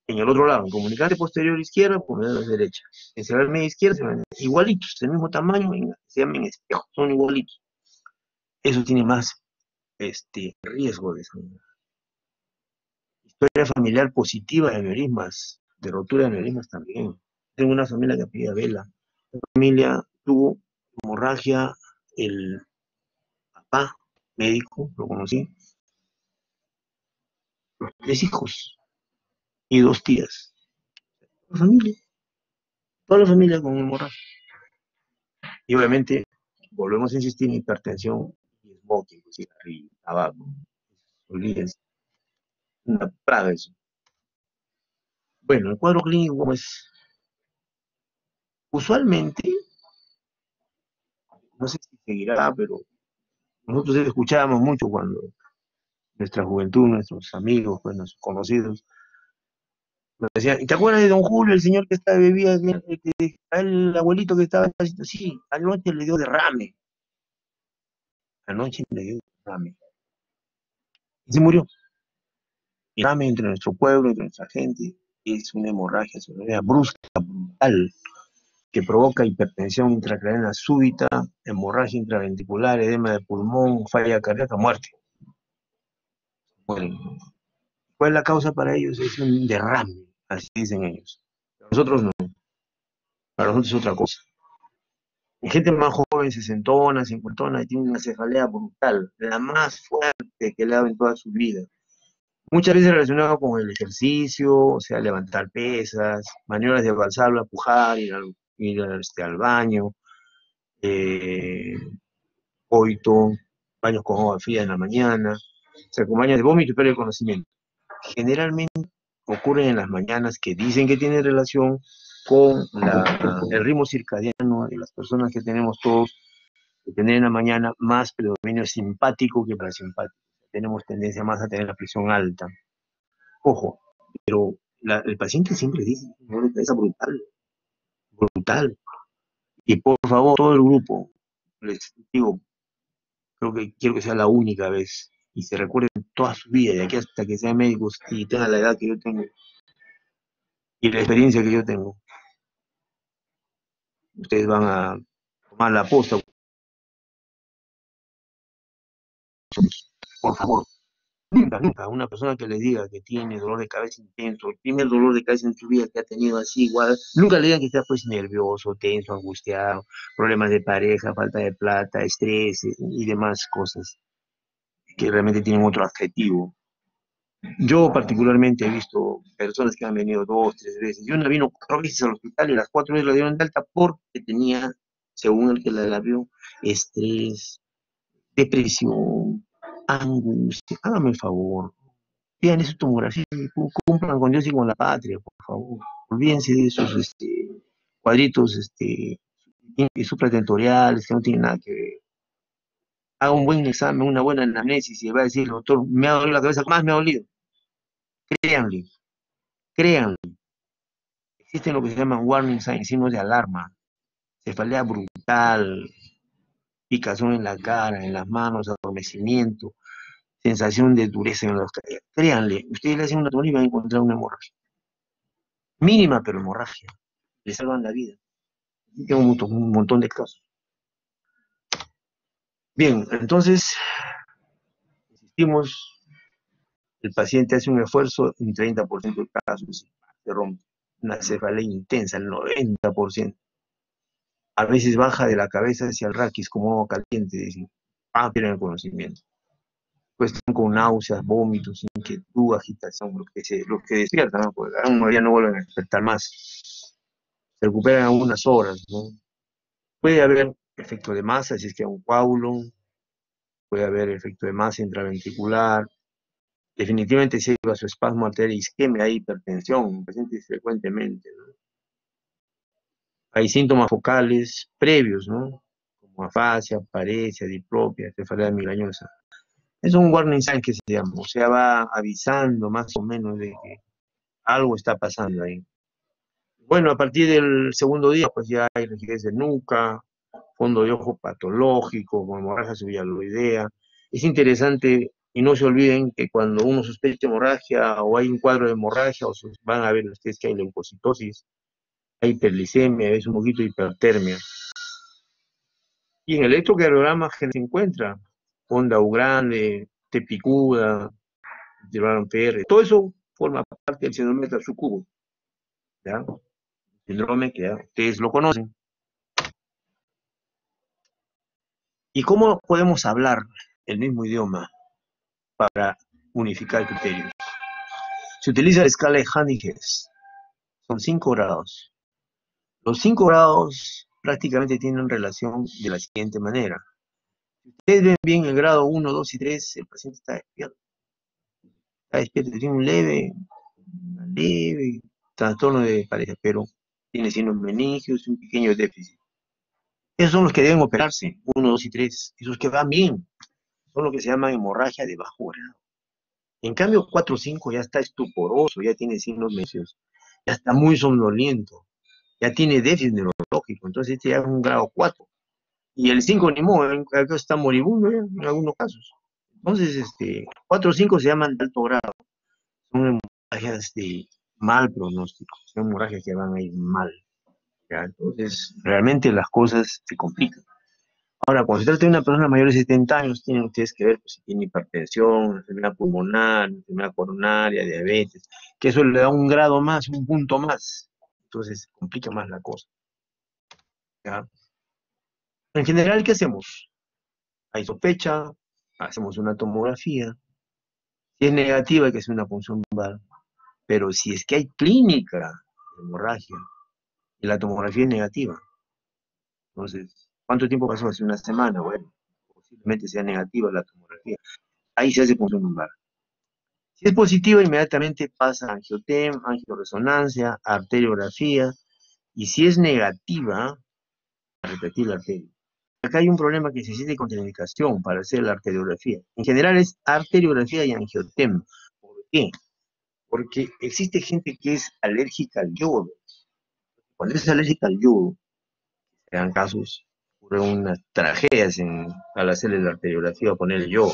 En el otro lado, en comunicante posterior izquierda, comunicante derecha. En cerebral media izquierda, igualitos, del mismo tamaño, se llaman espejo, son igualitos. Eso tiene más riesgo de sangrar. Historia familiar positiva de aneurismas, de rotura de aneurismas también. Tengo una familia que pedía vela. La familia tuvo hemorragia, el papá, médico, lo conocí, los 3 hijos y 2 tías. Toda la familia con hemorragia. Y obviamente, volvemos a insistir en hipertensión y smoking, cigarrillo, tabaco, olvídense. Una plaga eso. Bueno, el cuadro clínico es usualmente, no sé si seguirá, pero nosotros escuchábamos mucho cuando nuestra juventud, nuestros amigos, pues, nuestros conocidos, nos decían, ¿y te acuerdas de don Julio, el señor que estaba bebía, el abuelito que estaba haciendo? Sí, anoche le dio derrame. Anoche le dio derrame. Y se murió. Derrame entre nuestro pueblo, entre nuestra gente, es una hemorragia brusca, brutal, que provoca hipertensión intracraniana súbita, hemorragia intraventricular, edema de pulmón, falla cardíaca, muerte. Mueren. ¿Cuál es la causa para ellos? Es un derrame, así dicen ellos. Nosotros no. Para nosotros es otra cosa. Gente más joven, sesentona, cincuentona, y tiene una cefalea brutal, la más fuerte que le ha dado en toda su vida. Muchas veces relacionado con el ejercicio, o sea, levantar pesas, maniobras de valsalva, pujar, ir al baño, eh, coito, baños con agua fría en la mañana, se acompaña de vómito y pérdida de conocimiento. Generalmente ocurren en las mañanas que dicen que tienen relación con el ritmo circadiano de las personas que tenemos todos, de tener en la mañana más predominio simpático que parasimpático. Tenemos tendencia más a tener la presión alta. Ojo, pero el paciente siempre dice dolor de cabeza brutal, brutal. Y por favor, todo el grupo, les digo, creo que quiero que sea la única vez y se recuerden toda su vida, de aquí hasta que sean médicos y tengan la edad que yo tengo y la experiencia que yo tengo. Ustedes van a tomar la posta, por favor. Nunca, nunca, una persona que le diga que tiene dolor de cabeza intenso, el primer dolor de cabeza en su vida que ha tenido así igual, nunca le digan que está pues nervioso, tenso, angustiado, problemas de pareja, falta de plata, estrés y demás cosas que realmente tienen otro adjetivo. Yo particularmente he visto personas que han venido 2, 3 veces. Yo una vino 4 veces al hospital y las 4 veces la dieron de alta porque tenía, según el que la vio, estrés, depresión, angustia. Hágame el favor. Vean esa tomografía y cumplan con Dios y con la patria, por favor. Olvídense de esos cuadritos supratentoriales que no tienen nada que ver. Haga un buen examen, una buena anamnesis y va a decir, doctor, me ha dolido la cabeza, más me ha dolido. Créanle, créanle. Existen lo que se llaman warning signs, signos de alarma. Cefalea brutal, picazón en la cara, en las manos, adormecimiento, sensación de dureza en los caderas. Créanle, ustedes le hacen una tomografía y van a encontrar una hemorragia. Mínima, pero hemorragia. Le salvan la vida. Tengo un montón de casos. Bien, entonces, insistimos, el paciente hace un esfuerzo, en 30% de casos se rompe. Una cefalea intensa, el 90%. A veces baja de la cabeza hacia el raquis como agua caliente, dicen, pierden el conocimiento. Pues están con náuseas, vómitos, inquietud, agitación, los que despiertan, ¿no? Porque a uno ya no vuelven a despertar más. Se recuperan algunas horas, ¿no? Puede haber efecto de masa, si es que hay un coágulo, puede haber efecto de masa intraventricular. Definitivamente si hay vasoespasmo arterial, isquemia, hay hipertensión en pacientes frecuentemente, ¿no? Hay síntomas focales previos, ¿no? Como afasia, paresia, diplopia, cefalea migrañosa. Es un warning sign que se llama, o sea, va avisando más o menos de que algo está pasando ahí. Bueno, a partir del segundo día, pues ya hay rigidez de nuca, fondo de ojo patológico, con hemorragia subhialoidea. Es interesante, y no se olviden que cuando uno sospecha hemorragia o hay un cuadro de hemorragia, van a ver ustedes que hay leucocitosis, hay hiperglicemia, es un poquito de hipertermia. Y en el electrocardiograma se encuentra onda U grande, T picuda, llevaron PR, todo eso forma parte del síndrome de Tasukubo, ¿ya? Síndrome que ya ustedes lo conocen. ¿Y cómo podemos hablar el mismo idioma para unificar criterios? Se utiliza la escala de Hanniges, son 5 grados. Los 5 grados prácticamente tienen relación de la siguiente manera. Si ustedes ven bien el grado 1, 2 y 3, el paciente está despierto, tiene un leve trastorno de pareja, pero tiene signos meningios y un pequeño déficit. Esos son los que deben operarse, 1, 2 y 3. Esos que van bien, son los que se llaman hemorragia de bajo grado. En cambio, 4 o 5 ya está estuporoso, ya tiene signos meningios, ya está muy somnoliento, ya tiene déficit neurológico, entonces este ya es un grado 4. Y el 5 ni modo, acá está moribundo en algunos casos. Entonces, 4 o 5 se llaman de alto grado. Son hemorragias de mal pronóstico, son hemorragias que van a ir mal. ¿Ya? Entonces, realmente las cosas se complican. Ahora, cuando se trata de una persona mayor de 70 años, tienen ustedes que ver pues, si tiene hipertensión, enfermedad pulmonar, enfermedad coronaria, diabetes, que eso le da un grado más, un punto más. Entonces, se complica más la cosa. ¿ya? En general, ¿qué hacemos? Hay sospecha, hacemos una tomografía. Si es negativa, hay que hacer una punción lumbar. Pero si es que hay clínica de hemorragia y la tomografía es negativa, entonces, ¿cuánto tiempo pasó? Hace una semana, bueno, posiblemente sea negativa la tomografía. Ahí se hace punción lumbar. Si es positiva, inmediatamente pasa a angiotem, angioresonancia, arteriografía, y si es negativa, a repetir la arteria. Acá hay un problema que necesita contraindicación para hacer la arteriografía. En general es arteriografía y angiotem. ¿Por qué? Porque existe gente que es alérgica al yodo. Cuando es alérgica al yodo, se dan casos, ocurren unas tragedias al hacerle la arteriografía o poner el yodo.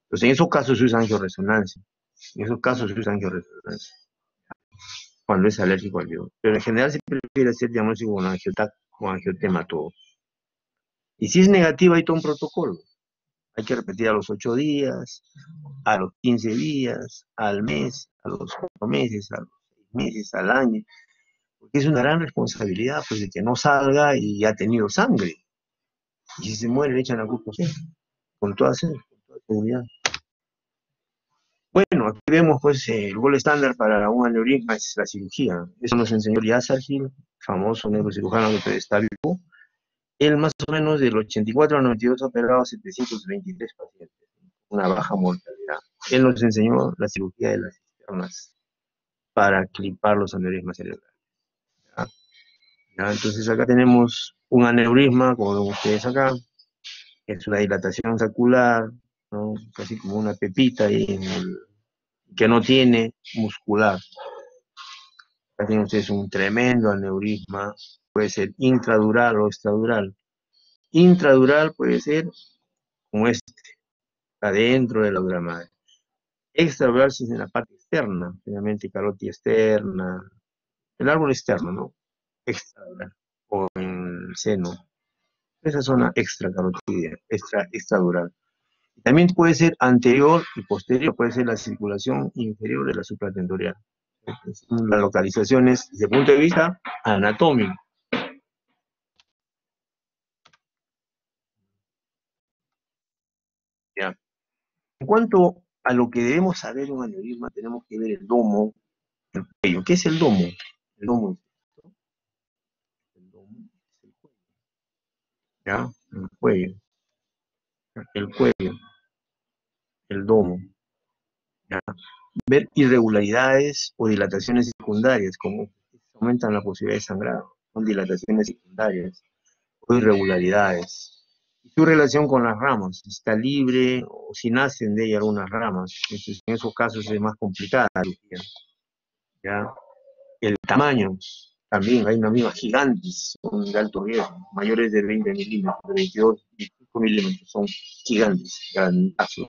Entonces en esos casos se usa angioresonancia. En esos casos se usa angioresonancia cuando es alérgico al yodo. Pero en general se prefiere hacer diagnóstico con angiotac o angiotema todo. Y si es negativa, hay todo un protocolo. Hay que repetir a los 8 días, a los 15 días, al mes, a los 4 meses, a los 6 meses, al año. Porque es una gran responsabilidad, pues, de que no salga y ha tenido sangre. Y si se muere, le echan la culpa, ¿sí? Con toda seguridad. Bueno, aquí vemos, pues, el gol estándar para un aneurisma es la cirugía. Eso nos enseñó Yasser Gil, famoso neurocirujano que todavía está vivo. Él más o menos del 84 al 92 ha operado 723 pacientes, una baja mortalidad. Él nos enseñó la cirugía de las cisternas para clipar los aneurismas cerebrales. ¿Ya? ¿Ya? Entonces acá tenemos un aneurisma, como ven ustedes acá, es una dilatación saccular, ¿no? Casi como una pepita ahí que no tiene muscular. Acá tienen ustedes un tremendo aneurisma, puede ser intradural o extradural. Intradural puede ser como este, adentro de la dura madre. Extradural si es en la parte externa, generalmente carótida externa, el árbol externo, ¿no? Extradural, o en el seno. Esa zona extracarotídea, extradural. También puede ser anterior y posterior, puede ser la circulación inferior de la supratentorial. Las localizaciones desde el punto de vista anatómico. ¿Ya? En cuanto a lo que debemos saber de un aneurisma, tenemos que ver el domo, el cuello. ¿Qué es el domo? El domo es el cuello. ¿Ya? El cuello, el domo. ¿Ya? Ver irregularidades o dilataciones secundarias, como aumentan la posibilidad de sangrado, son dilataciones secundarias o irregularidades. Y su relación con las ramas, si está libre o si nacen de ella algunas ramas. Entonces, en esos casos es más complicada la cirugía. ¿Ya? El tamaño, también hay aneurismas gigantes, son de alto riesgo, mayores de 20 milímetros, de 22, 25 milímetros, son gigantes, grandazos.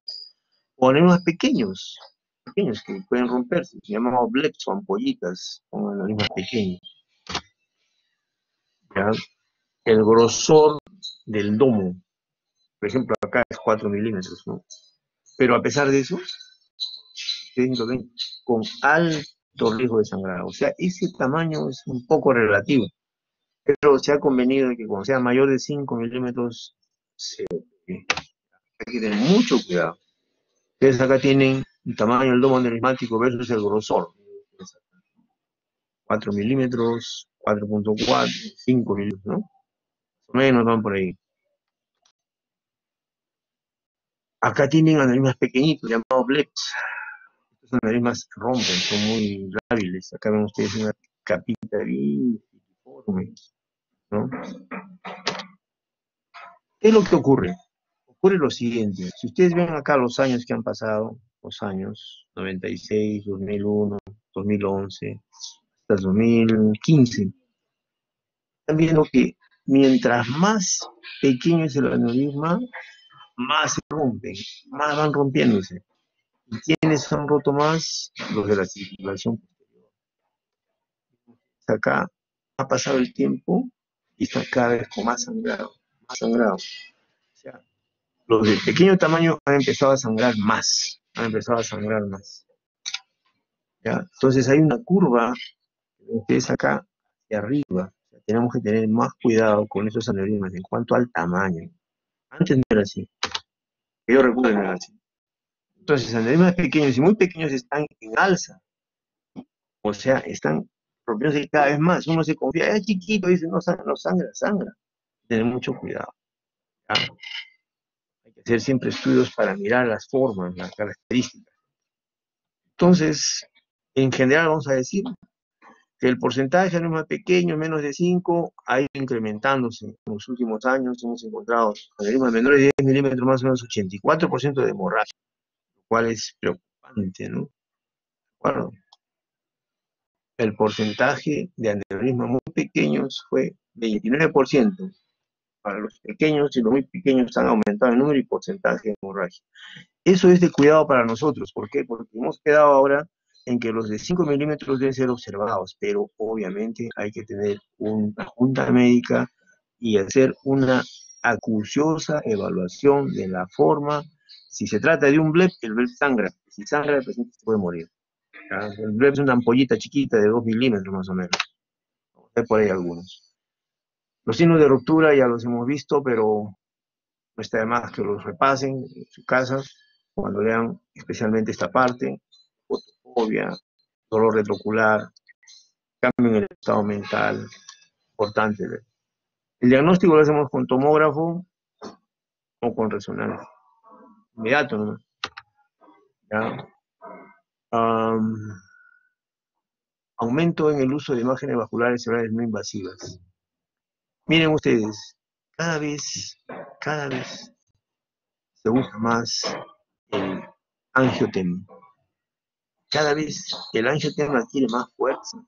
O aneurismas pequeños que pueden romperse, se llaman oblets o ampollitas, son aneurismas pequeños. ¿Ya? El grosor del domo, por ejemplo, acá es 4 milímetros, ¿no? Pero a pesar de eso, ustedes lo ven con alto riesgo de sangrado. O sea, ese tamaño es un poco relativo, pero se ha convenido de que cuando sea mayor de 5 milímetros, hay que tener mucho cuidado. Ustedes acá tienen el tamaño del domo aneurismático versus el grosor. 4 milímetros, 4.4, 5 milímetros, ¿no? Más o menos van por ahí. Acá tienen aneurismas pequeñitos llamados bleps. Estos aneurismas rompen, son muy lábiles. Acá ven ustedes una capita bien uniforme, ¿no? ¿Qué es lo que ocurre? Ocurre lo siguiente. Si ustedes ven acá los años que han pasado, los años 96, 2001, 2011, hasta 2015, están viendo que mientras más pequeño es el aneurisma, más se rompen, más van rompiéndose. ¿Y quiénes se han roto más? Los de la circulación posterior. Acá ha pasado el tiempo y está cada vez con más sangrado, más sangrado. O sea, los de pequeño tamaño han empezado a sangrar más, han empezado a sangrar más. ¿Ya? Entonces hay una curva que es acá hacia arriba. tenemos que tener más cuidado con esos aneurismas en cuanto al tamaño. Antes no era así, que yo recuerdo no era así. Entonces, aneurismas pequeños y muy pequeños están en alza, o sea, están rompiéndose cada vez más. Uno se confía, es chiquito, dice, no sangra, no sangra, sangra. Tener mucho cuidado. ¿Ya? Hay que hacer siempre estudios para mirar las formas, las características. Entonces, en general vamos a decir que el porcentaje de aneurismas pequeños, menos de 5, ha ido incrementándose. En los últimos años hemos encontrado aneurismas menores de 10 milímetros, más o menos 84% de hemorragia, lo cual es preocupante, ¿no? Bueno, el porcentaje de aneurismas muy pequeños fue 29%. Para los pequeños y los muy pequeños han aumentado el número y porcentaje de hemorragia. Eso es de cuidado para nosotros. ¿Por qué? Porque hemos quedado ahora en que los de 5 milímetros deben ser observados, pero obviamente hay que tener una junta médica y hacer una acuciosa evaluación de la forma. Si se trata de un bleb, el bleb sangra. Si sangra, el paciente se puede morir. ¿Ya? El bleb es una ampollita chiquita de 2 milímetros más o menos. Hay por ahí algunos. Los signos de ruptura ya los hemos visto, pero no está de más que los repasen en su casa cuando lean especialmente esta parte: fotofobia, dolor retrocular, cambio en el estado mental, importante. El diagnóstico lo hacemos con tomógrafo o con resonancia, inmediato nomás. ¿Ya? Aumento en el uso de imágenes vasculares cerebrales no invasivas. Miren ustedes, cada vez se usa más el angiotem. Cada vez el angiotem adquiere más fuerza.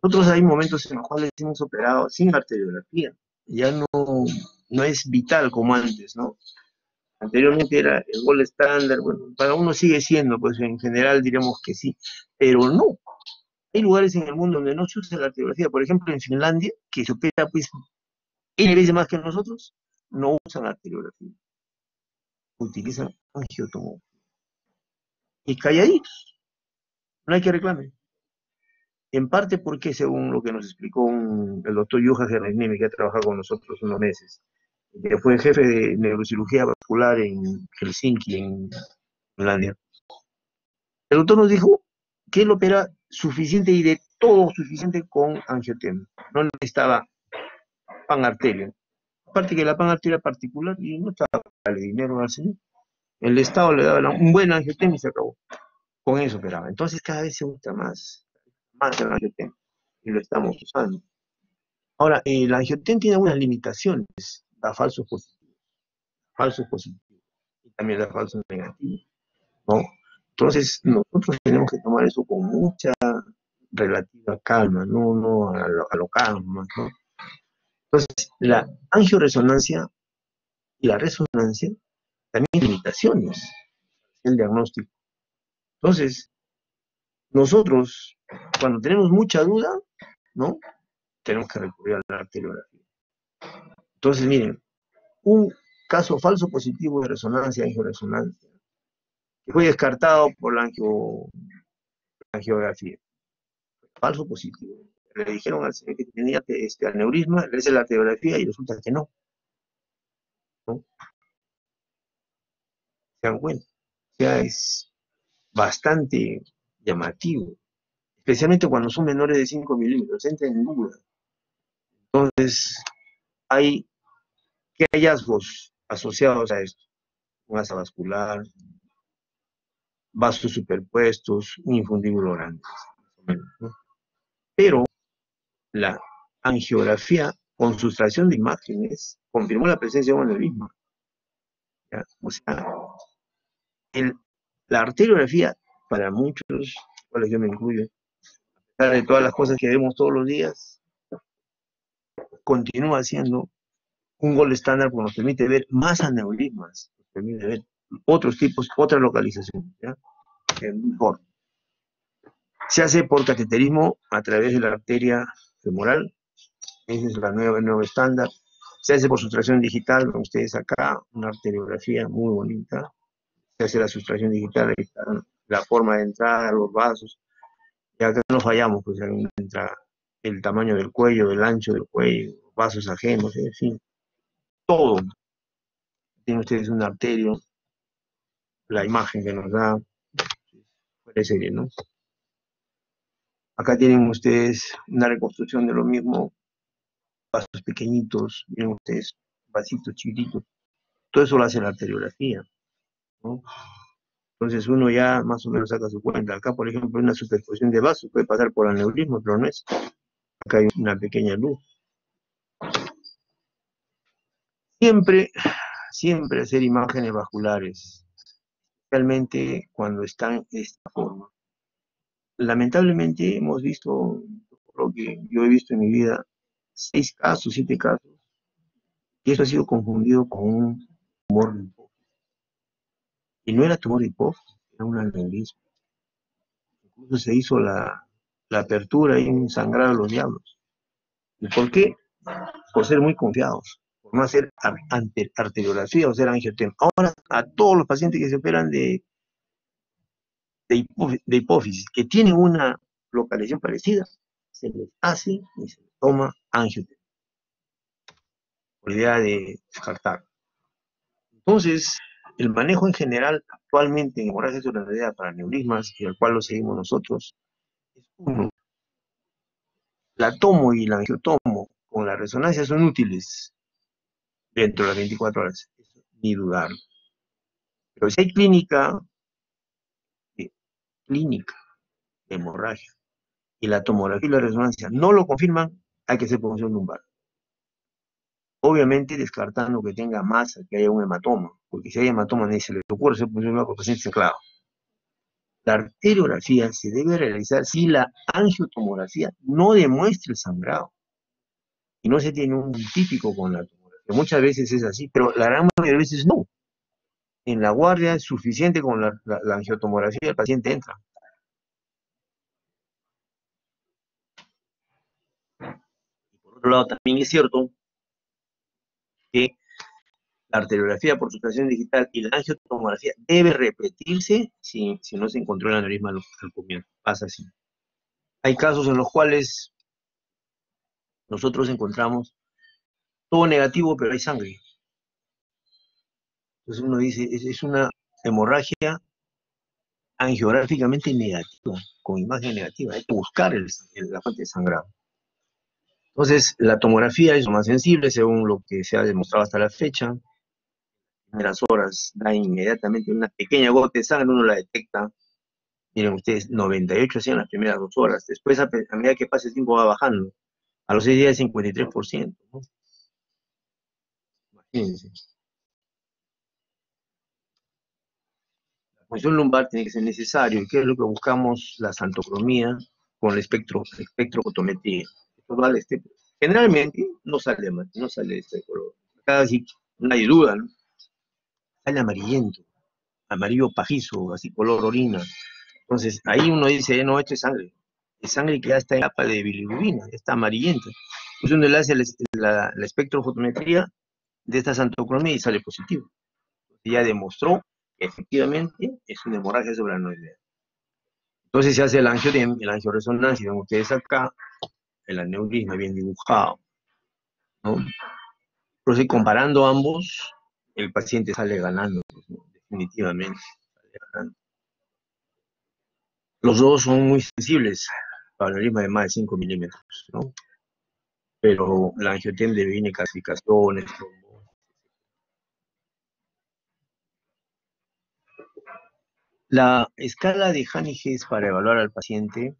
Nosotros hay momentos en los cuales hemos operado sin arteriografía. Ya no es vital como antes, ¿no? Anteriormente era el gol estándar. Bueno, para uno sigue siendo, pues en general diremos que sí, pero no. Hay lugares en el mundo donde no se usa la arteriografía. Por ejemplo, en Finlandia, que se opera pues N veces más que nosotros, no usan arteriografía. Utilizan angiotomografía. Y calladitos, no hay que reclamar. En parte porque, según lo que nos explicó el doctor Juha Hernesniemi, que ha trabajado con nosotros unos meses, que fue jefe de neurocirugía vascular en Helsinki, en Finlandia, el doctor nos dijo que él opera suficiente y de todo suficiente con angiotem. No necesitaba panarteria. Aparte que la panarteria particular, y no estaba para darle dinero al señor. El Estado le daba un buen angiotem y se acabó. Con eso operaba. Entonces cada vez se usa más el angiotem. Y lo estamos usando. Ahora, el angiotem tiene algunas limitaciones, da falsos positivos, y también da falsos negativos, ¿no? Entonces, nosotros tenemos que tomar eso con mucha relativa calma, no a lo calma, ¿no? Entonces, la angioresonancia y la resonancia también hay limitaciones, el diagnóstico. Entonces, nosotros, cuando tenemos mucha duda, ¿no? Tenemos que recurrir a la arteriografía. Entonces, miren, un caso falso positivo de resonancia, angioresonancia, que fue descartado por la angiografía. Falso positivo. Le dijeron al señor que tenía aneurisma, le hice la arteriografía y resulta que no. ¿No? ¿Se dan cuenta? O sea, es bastante llamativo, especialmente cuando son menores de 5 milímetros, entra en duda. Entonces, ¿qué hallazgos asociados a esto? Masa vascular, vasos superpuestos, un infundíbulo grande, más o menos, ¿no? Pero la angiografía con sustracción de imágenes confirmó la presencia de un aneurisma. ¿Ya? O sea, la arteriografía, para muchos, cuales yo me incluyo, a pesar de todas las cosas que vemos todos los días, continúa siendo un gol estándar porque nos permite ver más aneurismas, nos permite ver otros tipos, otras localizaciones, ¿ya? Mejor. Se hace por cateterismo a través de la arteria femoral, esa es la nueva estándar. Se hace por sustracción digital, con ustedes acá, una arteriografía muy bonita. Se hace la sustracción digital, ahí está la forma de entrada, los vasos. Y acá no fallamos, pues hay una entrada. el tamaño del cuello, el ancho del cuello, vasos ajenos, en fin, todo. Tienen ustedes un arterio, la imagen que nos da, fuera de serie, ¿no? Acá tienen ustedes una reconstrucción de lo mismo, vasos pequeñitos, miren ustedes, vasitos chiquititos. Todo eso lo hace la arteriografía, ¿no? Entonces uno ya más o menos saca su cuenta. Acá, por ejemplo, una superposición de vasos puede pasar por aneurisma, pero no es. Acá hay una pequeña luz. Siempre, siempre hacer imágenes vasculares, realmente cuando están de esta forma. Lamentablemente hemos visto, lo que yo he visto en mi vida, 6 casos, 7 casos, y eso ha sido confundido con un tumor de hipófisis. Y no era tumor de hipófisis, era un aneurisma. Incluso se hizo la apertura y un sangrado de los diablos. ¿Y por qué? Por ser muy confiados, por no hacer arteriografía o hacer angiotema. Ahora, a todos los pacientes que se operan de hipófisis, que tienen una localización parecida, se les hace y se les toma angiotema, por idea de descartar. Entonces, el manejo en general actualmente en hemorragia cerebral para aneurismas, y al cual lo seguimos nosotros, es uno. La tomo y la angiotomo con la resonancia son útiles dentro de las 24 horas, eso ni dudarlo. Pero si hay clínica de hemorragia y la tomografía y la resonancia no lo confirman, hay que hacer punción lumbar. Obviamente descartando que tenga masa, que haya un hematoma, porque si hay hematoma ni se le ocurre hacer punción lumbar porque el paciente está clavo. La arteriografía se debe realizar si la angiotomografía no demuestra el sangrado y no se tiene un típico con la tomografía. Muchas veces es así, pero la gran mayoría de veces no. En la guardia es suficiente con la angiotomografía, el paciente entra. Y por otro lado, también es cierto que la arteriografía por sustracción digital y la angiotomografía debe repetirse si no se encontró el aneurisma al comienzo. Pasa así. Hay casos en los cuales nosotros encontramos todo negativo, pero hay sangre. Entonces uno dice, es una hemorragia angiográficamente negativa, con imagen negativa. Hay que buscar la fuente de sangrado. Entonces, la tomografía es lo más sensible, según lo que se ha demostrado hasta la fecha. En primeras horas da inmediatamente una pequeña gota de sangre, uno la detecta. Miren ustedes, 98 hacían las primeras 2 horas. Después, a medida que pasa el tiempo, va bajando. A los 6 días, 53%, ¿no? Imagínense. La punción lumbar tiene que ser necesario. ¿Y qué es lo que buscamos? La santocromía con la espectrofotometría. Esto vale generalmente no sale mal, no sale este color. Casi nadie duda, ¿no? Sale amarillento, amarillo pajizo, así color orina. Entonces, ahí uno dice, no, esto es sangre que ya está en capa de bilirrubina, ya está amarillenta. Entonces uno le hace la espectrofotometría de esta santocromía y sale positivo. Entonces, ya demostró que efectivamente es una hemorragia subaracnoidea. Entonces se hace el angioresonancia, como ustedes acá, el aneurisma bien dibujado, ¿no? Entonces, comparando ambos, el paciente sale ganando, pues, ¿no? Definitivamente sale ganando. Los dos son muy sensibles para el aneurisma de más de 5 milímetros, ¿no? Pero la angiotem deviene calcificaciones, la escala de Hanny-Hess para evaluar al paciente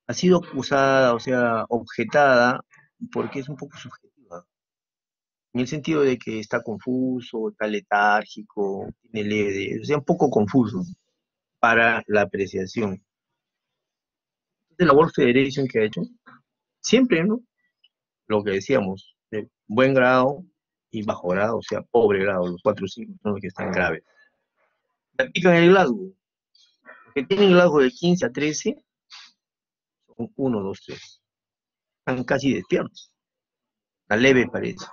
ha sido usada, o sea, objetada, porque es un poco subjetiva, en el sentido de que está confuso, está letárgico, tiene leve, o sea, un poco confuso para la apreciación. De la World Federation que ha hecho, siempre, ¿no? Lo que decíamos, de buen grado y bajo grado, o sea, pobre grado, los 4 signos son los que están graves. Le aplican el Glasgow, que tienen Glasgow de 15 a 13, son 1, 2, 3. Están casi despiertos. La leve parece,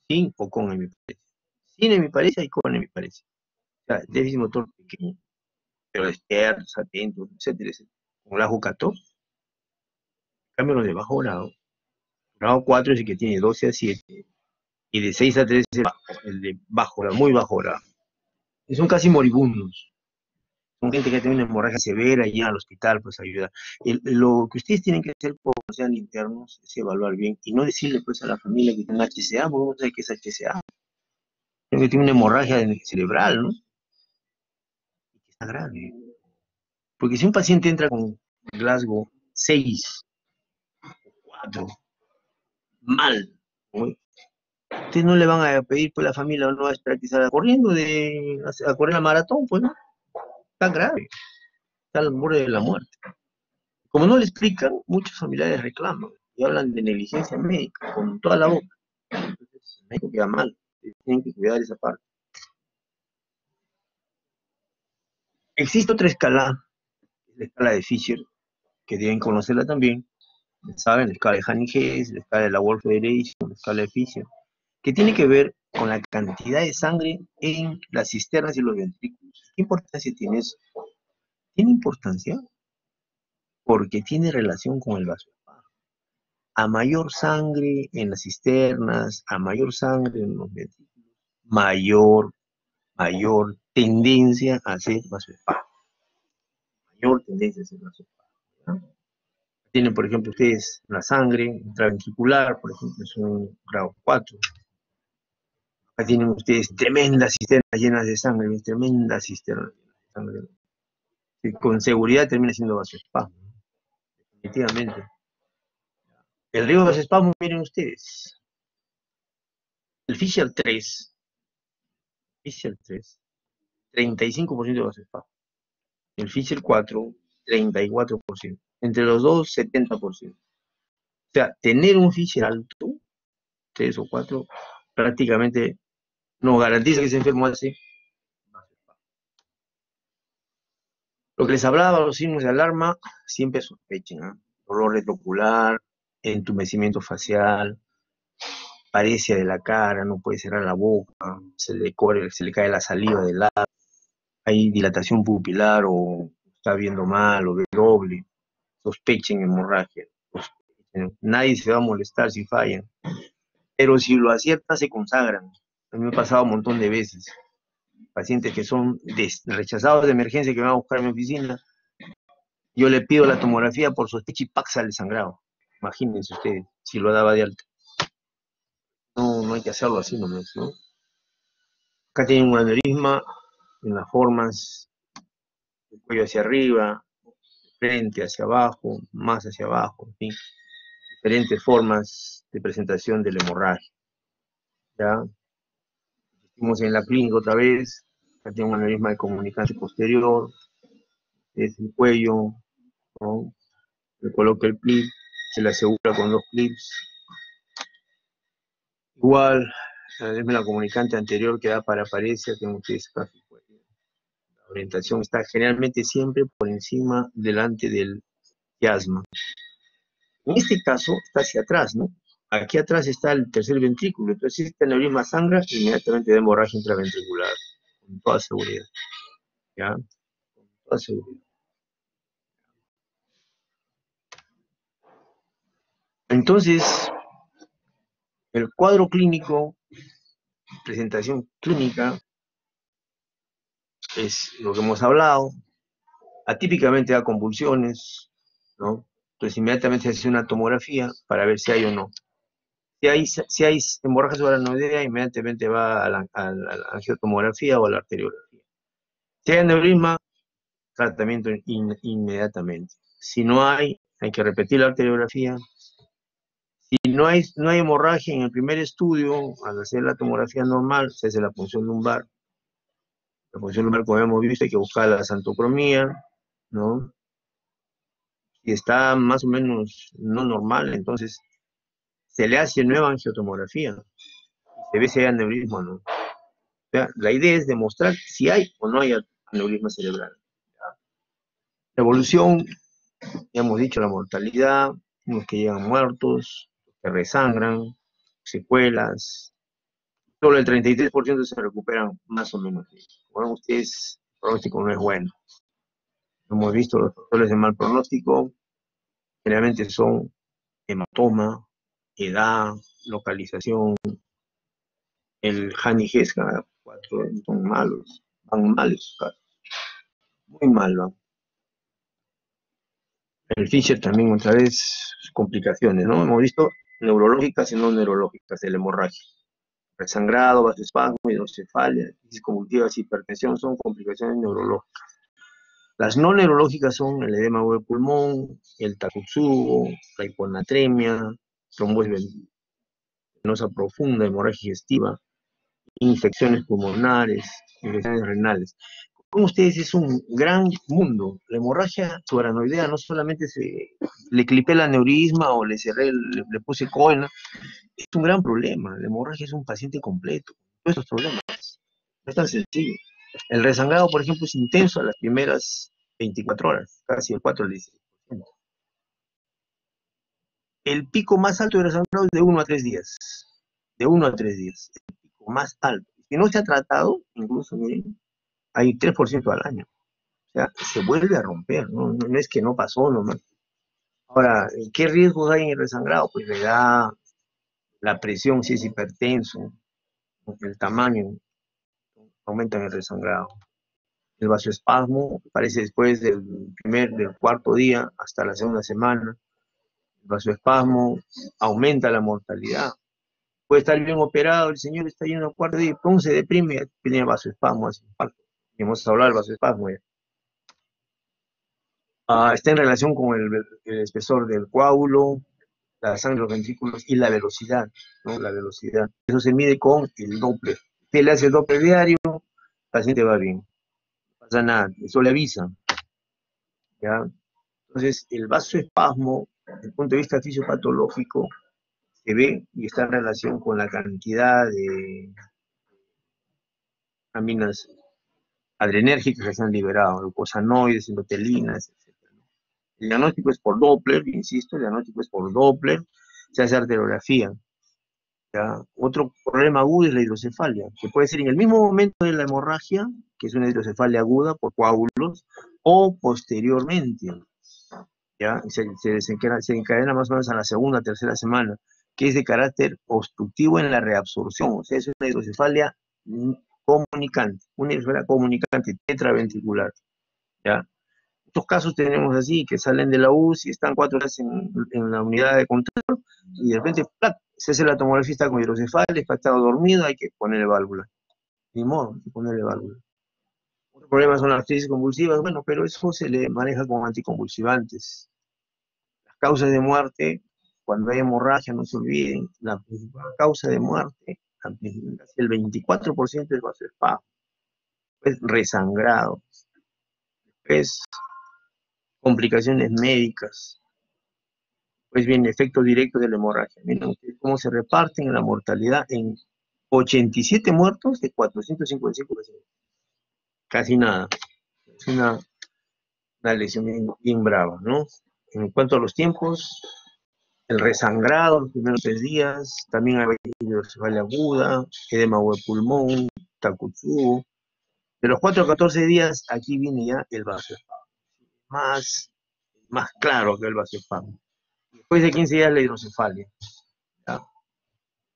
sin o con hemiparesia. Sin hemiparesia y con hemiparesia. O sea, déficit motor pequeño, pero despiertos, atentos, etcétera, etcétera. Con Glasgow 14. cambio los de bajo grado 4 es el que tiene 12 a 7, y de 6 a 13 el de bajo grado, muy bajo grado. Y son casi moribundos. Son gente que tiene una hemorragia severa y ya al hospital, pues ayuda. Lo que ustedes tienen que hacer cuando sean internos es evaluar bien y no decirle pues a la familia que tiene HCA, porque no sabe qué es HCA. Que tiene una hemorragia cerebral, ¿no? Y que está grave. Porque si un paciente entra con Glasgow 6 o 4, mal, ¿no? Ustedes no le van a pedir, pues la familia no va a esperar que salga corriendo a correr la maratón, pues no, está grave, está al borde de la muerte. Como no le explican, muchos familiares reclaman y hablan de negligencia médica con toda la boca. Entonces, el médico queda mal, tienen que cuidar esa parte. Existe otra escala, la escala de Fisher, que deben conocerla también, saben, la escala de Hanning-Hess, la escala de la World Federation, la escala de Fisher, que tiene que ver con la cantidad de sangre en las cisternas y los ventrículos. ¿Qué importancia tiene eso? Tiene importancia porque tiene relación con el vasoespacio. A mayor sangre en las cisternas, a mayor sangre en los ventrículos, mayor tendencia a hacer vasoespacio. Mayor tendencia a hacer vasoespacio, ¿no? Tienen, por ejemplo, ustedes la sangre intraventricular, por ejemplo, es un grado 4. Acá tienen ustedes tremendas cisternas llenas de sangre, tremendas cisternas llenas de sangre. Que con seguridad termina siendo vasoespasmo, definitivamente. El riesgo de vasoespasmo, miren ustedes, el Fisher 3, 35% de vasoespasmo. El Fisher 4, 34%. Entre los dos, 70%. O sea, tener un Fisher alto, 3 o 4, prácticamente nos garantiza que ese enfermo hace vasoespasmo. Lo que les hablaba, los signos de alarma, siempre sospechen, ¿eh? Dolor retrocular, entumecimiento facial, parecia de la cara, no puede cerrar la boca, se le cae la saliva del lado, hay dilatación pupilar o está viendo mal o ve doble, sospechen hemorragia. Nadie se va a molestar si fallan, pero si lo aciertan se consagran. A mí me ha pasado un montón de veces. Pacientes que son rechazados de emergencia que van a buscar a mi oficina, yo le pido la tomografía por sospecha y ¡pac! Sale sangrado. Imagínense ustedes, si lo daba de alta. No hay que hacerlo así nomás, ¿no? Acá tienen un aneurisma en las formas del cuello hacia arriba, frente hacia abajo, más hacia abajo, en fin, diferentes formas de presentación de la hemorragia. ¿Ya? Estamos en la clínica otra vez, acá tiene un aneurisma de comunicante posterior, es el cuello, ¿no? Le coloca el clip, se le asegura con 2 clips. Igual, la comunicante anterior que da para parecia, tengo que estar. La orientación está generalmente siempre por encima, delante del quiasma. En este caso está hacia atrás, ¿no? Aquí atrás está el tercer ventrículo, entonces si este aneurisma sangra, inmediatamente da hemorragia intraventricular, con toda seguridad. ¿Ya? Con toda seguridad. Entonces, el cuadro clínico, presentación clínica, es lo que hemos hablado. Atípicamente da convulsiones, ¿no? Entonces inmediatamente se hace una tomografía para ver si hay o no. Si hay hemorragia subaracnoidea, inmediatamente va a la angiotomografía o a la arteriografía. Si hay aneurisma, tratamiento inmediatamente. Si no hay que repetir la arteriografía. Si no hay hemorragia en el primer estudio, al hacer la tomografía normal, se hace la punción lumbar. La punción lumbar, como hemos visto, hay que buscar la xantocromía, ¿no? Si está más o menos no normal, entonces se le hace nueva angiotomografía. Se ve si hay aneurisma o no. O sea, la idea es demostrar si hay o no hay aneurisma cerebral. La evolución, ya hemos dicho, la mortalidad, los que llegan muertos, los que resangran, secuelas, solo el 33% se recuperan más o menos. Como ven ustedes, el pronóstico no es bueno. Hemos visto los factores de mal pronóstico, generalmente son hematoma, edad, localización, el Hanigés cada 4 son malos, van mal esos casos, muy mal van. El Fisher también otra vez complicaciones, ¿no? Hemos visto neurológicas y no neurológicas de la hemorragia. Resangrado, vasoespasmo, hidrocefalia, crisis convulsivas, hipertensión son complicaciones neurológicas. Las no neurológicas son el edema de pulmón, el takotsubo, la hiponatremia, trombosis venosa profunda, hemorragia digestiva, infecciones pulmonares, infecciones renales. Como ustedes es un gran mundo. La hemorragia subaranoidea no solamente le clipé el aneurisma o le cerré, le puse coena, es un gran problema. La hemorragia es un paciente completo. Todos estos problemas. No es tan sencillo. El resangrado, por ejemplo, es intenso a las primeras 24 horas, casi el 4 al 16%. El pico más alto de resangrado es de 1 a 3 días. De 1 a 3 días. El pico más alto. Si no se ha tratado, incluso, miren, hay 3% al año. O sea, se vuelve a romper, no es que no pasó nomás. Ahora, ¿qué riesgos hay en el resangrado? Pues la edad, la presión, si es hipertenso, el tamaño, aumenta en el resangrado. El vasoespasmo aparece después del cuarto día hasta la segunda semana. El vasoespasmo aumenta la mortalidad. Puede estar bien operado, el señor está yendo al cuarto día, pum, se deprime, tiene vasoespasmo, hace infarto. Y hemos hablado del vasoespasmo ya. Está en relación con el espesor del coágulo, la sangre, los ventrículos y la velocidad, ¿no? La velocidad. Eso se mide con el Doppler. Si le hace el Doppler diario, el paciente va bien. No pasa nada, eso le avisa. ¿Ya? Entonces, el vasoespasmo, desde el punto de vista fisiopatológico, se ve y está en relación con la cantidad de aminas adrenérgicas que se han liberado, glucosanoides, endotelinas, etc. El diagnóstico es por Doppler, insisto, el diagnóstico es por Doppler, se hace arteriografía. ¿Ya? Otro problema agudo es la hidrocefalia, que puede ser en el mismo momento de la hemorragia, que es una hidrocefalia aguda por coágulos, o posteriormente. ¿Ya? Se encadena más o menos a la segunda o tercera semana, que es de carácter obstructivo en la reabsorción. O sea, es una hidrocefalia comunicante, tetraventricular. ¿Ya? Estos casos tenemos así, que salen de la UCI, están 4 horas en la unidad de control, y de repente, ¡plac!, se hace la tomografía, está con hidrocefalia, está dormido, hay que ponerle válvula. Ni modo, hay que ponerle válvula. Otro problema son las crisis convulsivas, bueno, pero eso se le maneja con anticonvulsivantes. Las causas de muerte, cuando hay hemorragia, no se olviden, la principal causa de muerte, el 24% es vasoespasmo, es resangrado, es complicaciones médicas. Pues bien, efectos directos de la hemorragia. Miren ustedes cómo se reparten la mortalidad en 87 muertos de 455 pacientes. Casi nada. Es una lesión bien brava, ¿no? En cuanto a los tiempos, el resangrado los primeros 3 días, también hay hidrocefalia aguda, edema de pulmón, takotsubo. De los 4 a 14 días, aquí viene ya el vasoespasmo. Más claro que el vasoespasmo. Después de 15 días la hidrocefalia. ¿Ya?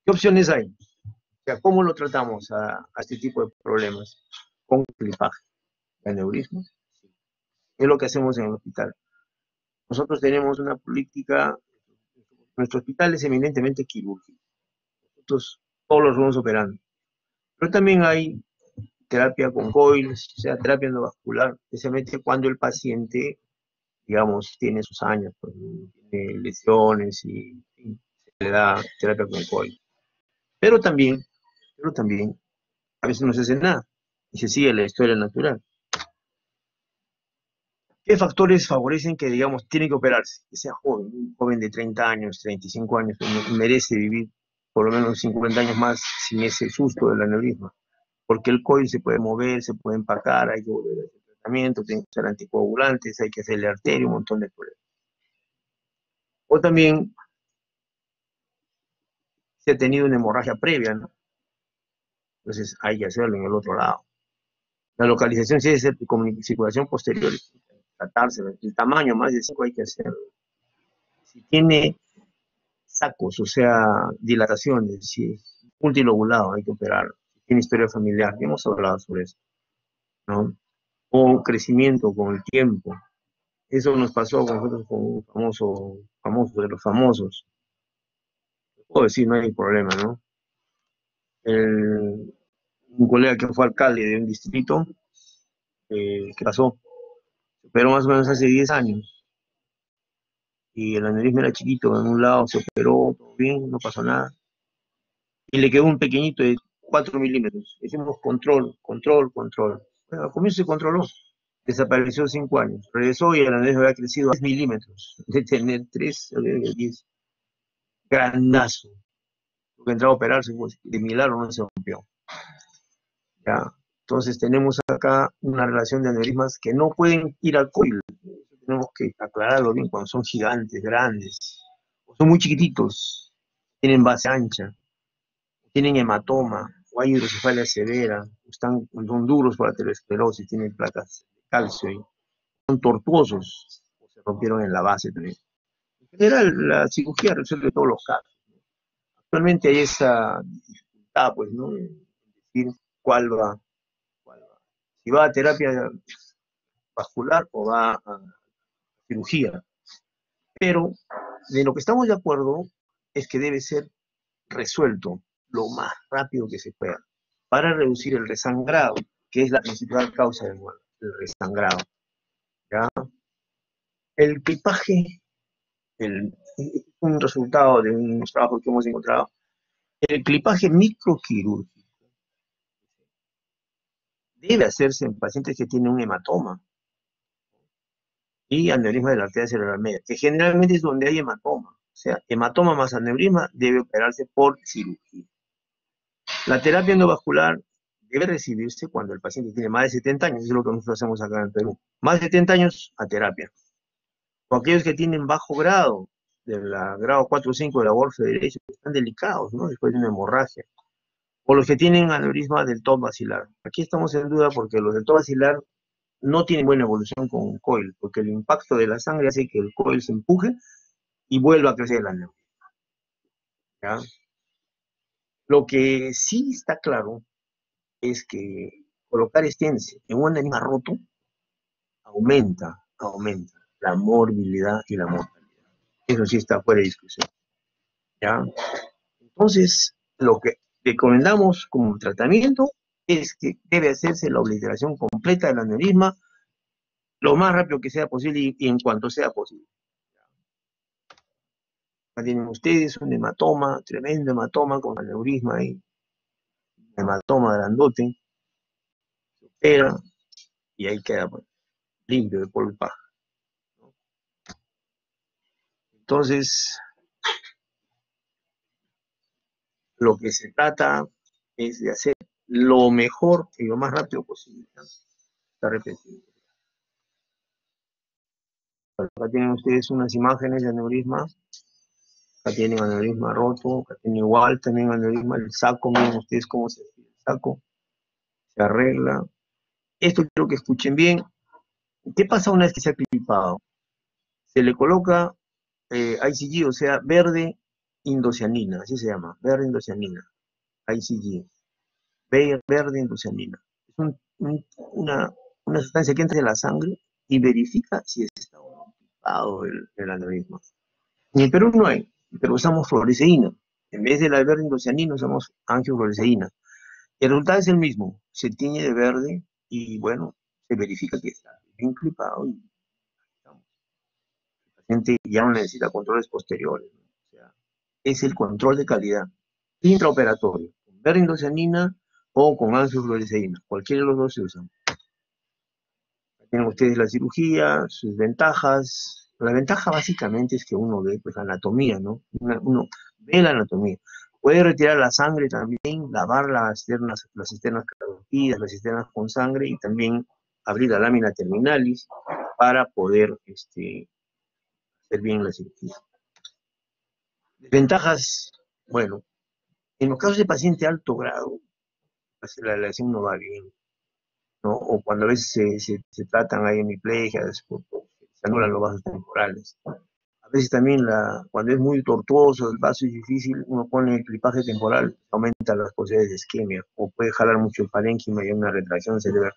¿Qué opciones hay? O sea, ¿cómo lo tratamos a este tipo de problemas? Con clipaje. ¿Aneurisma? Sí. Es lo que hacemos en el hospital. Nosotros tenemos una política, nuestro hospital es eminentemente quirúrgico. Nosotros todos los vamos operando. Pero también hay terapia con coils, o sea, terapia endovascular, especialmente cuando el paciente, digamos, tiene sus años, pues, tiene lesiones y se le da terapia con coil. Pero también, a veces no se hace nada y se sigue la historia natural. ¿Qué factores favorecen que, digamos, tiene que operarse? Que sea joven, un joven de 30 años, 35 años, que merece vivir por lo menos 50 años más sin ese susto del aneurisma. Porque el coil se puede mover, se puede empacar, hay que volver a hacer tratamiento, tiene que usar anticoagulantes, hay que hacerle arteria, un montón de problemas. O también se ha tenido una hemorragia previa, ¿no? Entonces hay que hacerlo en el otro lado. La localización sí es de circulación posterior, tratarse, el tamaño más de 5 hay que hacerlo. Si tiene sacos, o sea, dilataciones, si es multilobulado, hay que operar. Tiene historia familiar, ya hemos hablado sobre eso, ¿no? O crecimiento con el tiempo. Eso nos pasó con nosotros con un famoso de los famosos. Puedo decir, no hay problema, ¿no? Un colega que fue alcalde de un distrito, ¿qué pasó? Pero más o menos hace 10 años. Y el aneurisma era chiquito, en un lado se operó, todo bien, no pasó nada. Y le quedó un pequeñito de 4 milímetros. Hicimos control. Bueno, al comienzo se controló. Desapareció 5 años. Regresó y el aneurisma había crecido a 10 milímetros. De tener 3, a 10. Grandazo. Lo que entraba a operarse, pues, de milagro no se rompió. ¿Ya? Entonces tenemos acá una relación de aneurismas que no pueden ir al coil. Tenemos que aclararlo bien cuando son gigantes, grandes, o son muy chiquititos, tienen base ancha, tienen hematoma, o hay hidrocefalia severa, son duros por la aterosclerosis, tienen placas de calcio, y son tortuosos, o se rompieron en la base también. En general, la cirugía resuelve todos los casos. Actualmente hay esa dificultad, pues, ¿no? En decir cuál va. Si va a terapia vascular o va a cirugía. Pero de lo que estamos de acuerdo es que debe ser resuelto lo más rápido que se pueda para reducir el resangrado, que es la principal causa del muerte, el resangrado. ¿Ya? El clipaje, un resultado de un trabajo que hemos encontrado, el clipaje microquirúrgico debe hacerse en pacientes que tienen un hematoma y aneurisma de la arteria cerebral media, que generalmente es donde hay hematoma. O sea, hematoma más aneurisma debe operarse por cirugía. La terapia endovascular debe recibirse cuando el paciente tiene más de 70 años, es lo que nosotros hacemos acá en Perú. Más de 70 años a terapia. O aquellos que tienen bajo grado, grado 4 o 5 de la bolsa derecha, están delicados, ¿no? Después de una hemorragia. O los que tienen aneurisma del top basilar. Aquí estamos en duda porque los del top basilar no tienen buena evolución con un coil, porque el impacto de la sangre hace que el coil se empuje y vuelva a crecer el aneurisma. ¿Ya? Lo que sí está claro es que colocar stents en un aneurisma roto aumenta la morbilidad y la mortalidad. Eso sí está fuera de discusión. ¿Ya? Entonces, lo que recomendamos como tratamiento es que debe hacerse la obliteración completa del aneurisma lo más rápido que sea posible y en cuanto sea posible. Ya tienen ustedes un hematoma, tremendo hematoma con aneurisma ahí, hematoma grandote, se opera y ahí queda pues, limpio de polvo y paja. Entonces, lo que se trata es de hacer lo mejor y lo más rápido posible. ¿No? Está repetido. Acá tienen ustedes unas imágenes de aneurisma. Acá tienen aneurisma roto. Acá tienen igual también aneurisma. El saco, miren ustedes cómo se hace el saco. Se arregla. Esto quiero que escuchen bien. ¿Qué pasa una vez que se ha clipado? Se le coloca ICG, o sea, verde indocianina, así se llama, verde indocianina, ICG. Verde indocianina. Es una sustancia que entra en la sangre y verifica si está ocupado el aneurisma. En el Perú no hay, pero usamos fluoresceína. En vez de la verde indocianina usamos angiofluoresceína. El resultado es el mismo, se tiñe de verde y bueno, se verifica que está bien clipado y digamos, el paciente ya no necesita controles posteriores. ¿No? O sea, es el control de calidad intraoperatorio, con verde indocianina o con angiofluoresceína, cualquiera de los dos se usan. Tienen ustedes la cirugía, sus ventajas. La ventaja básicamente es que uno ve pues, la anatomía, ¿no? Uno ve la anatomía. Puede retirar la sangre también, lavar las cisternas carotidas, las cisternas con sangre y también abrir la lámina terminalis para poder hacer bien la cirugía. Desventajas, bueno, en los casos de paciente alto grado, pues, la relación no va bien. ¿No? O cuando a veces se tratan ahí hemiplegias, se anulan los vasos temporales. A veces también cuando es muy tortuoso, el vaso es difícil, uno pone el clipaje temporal, aumenta las posibilidades de isquemia, o puede jalar mucho el parénquima y hay una retracción cerebral.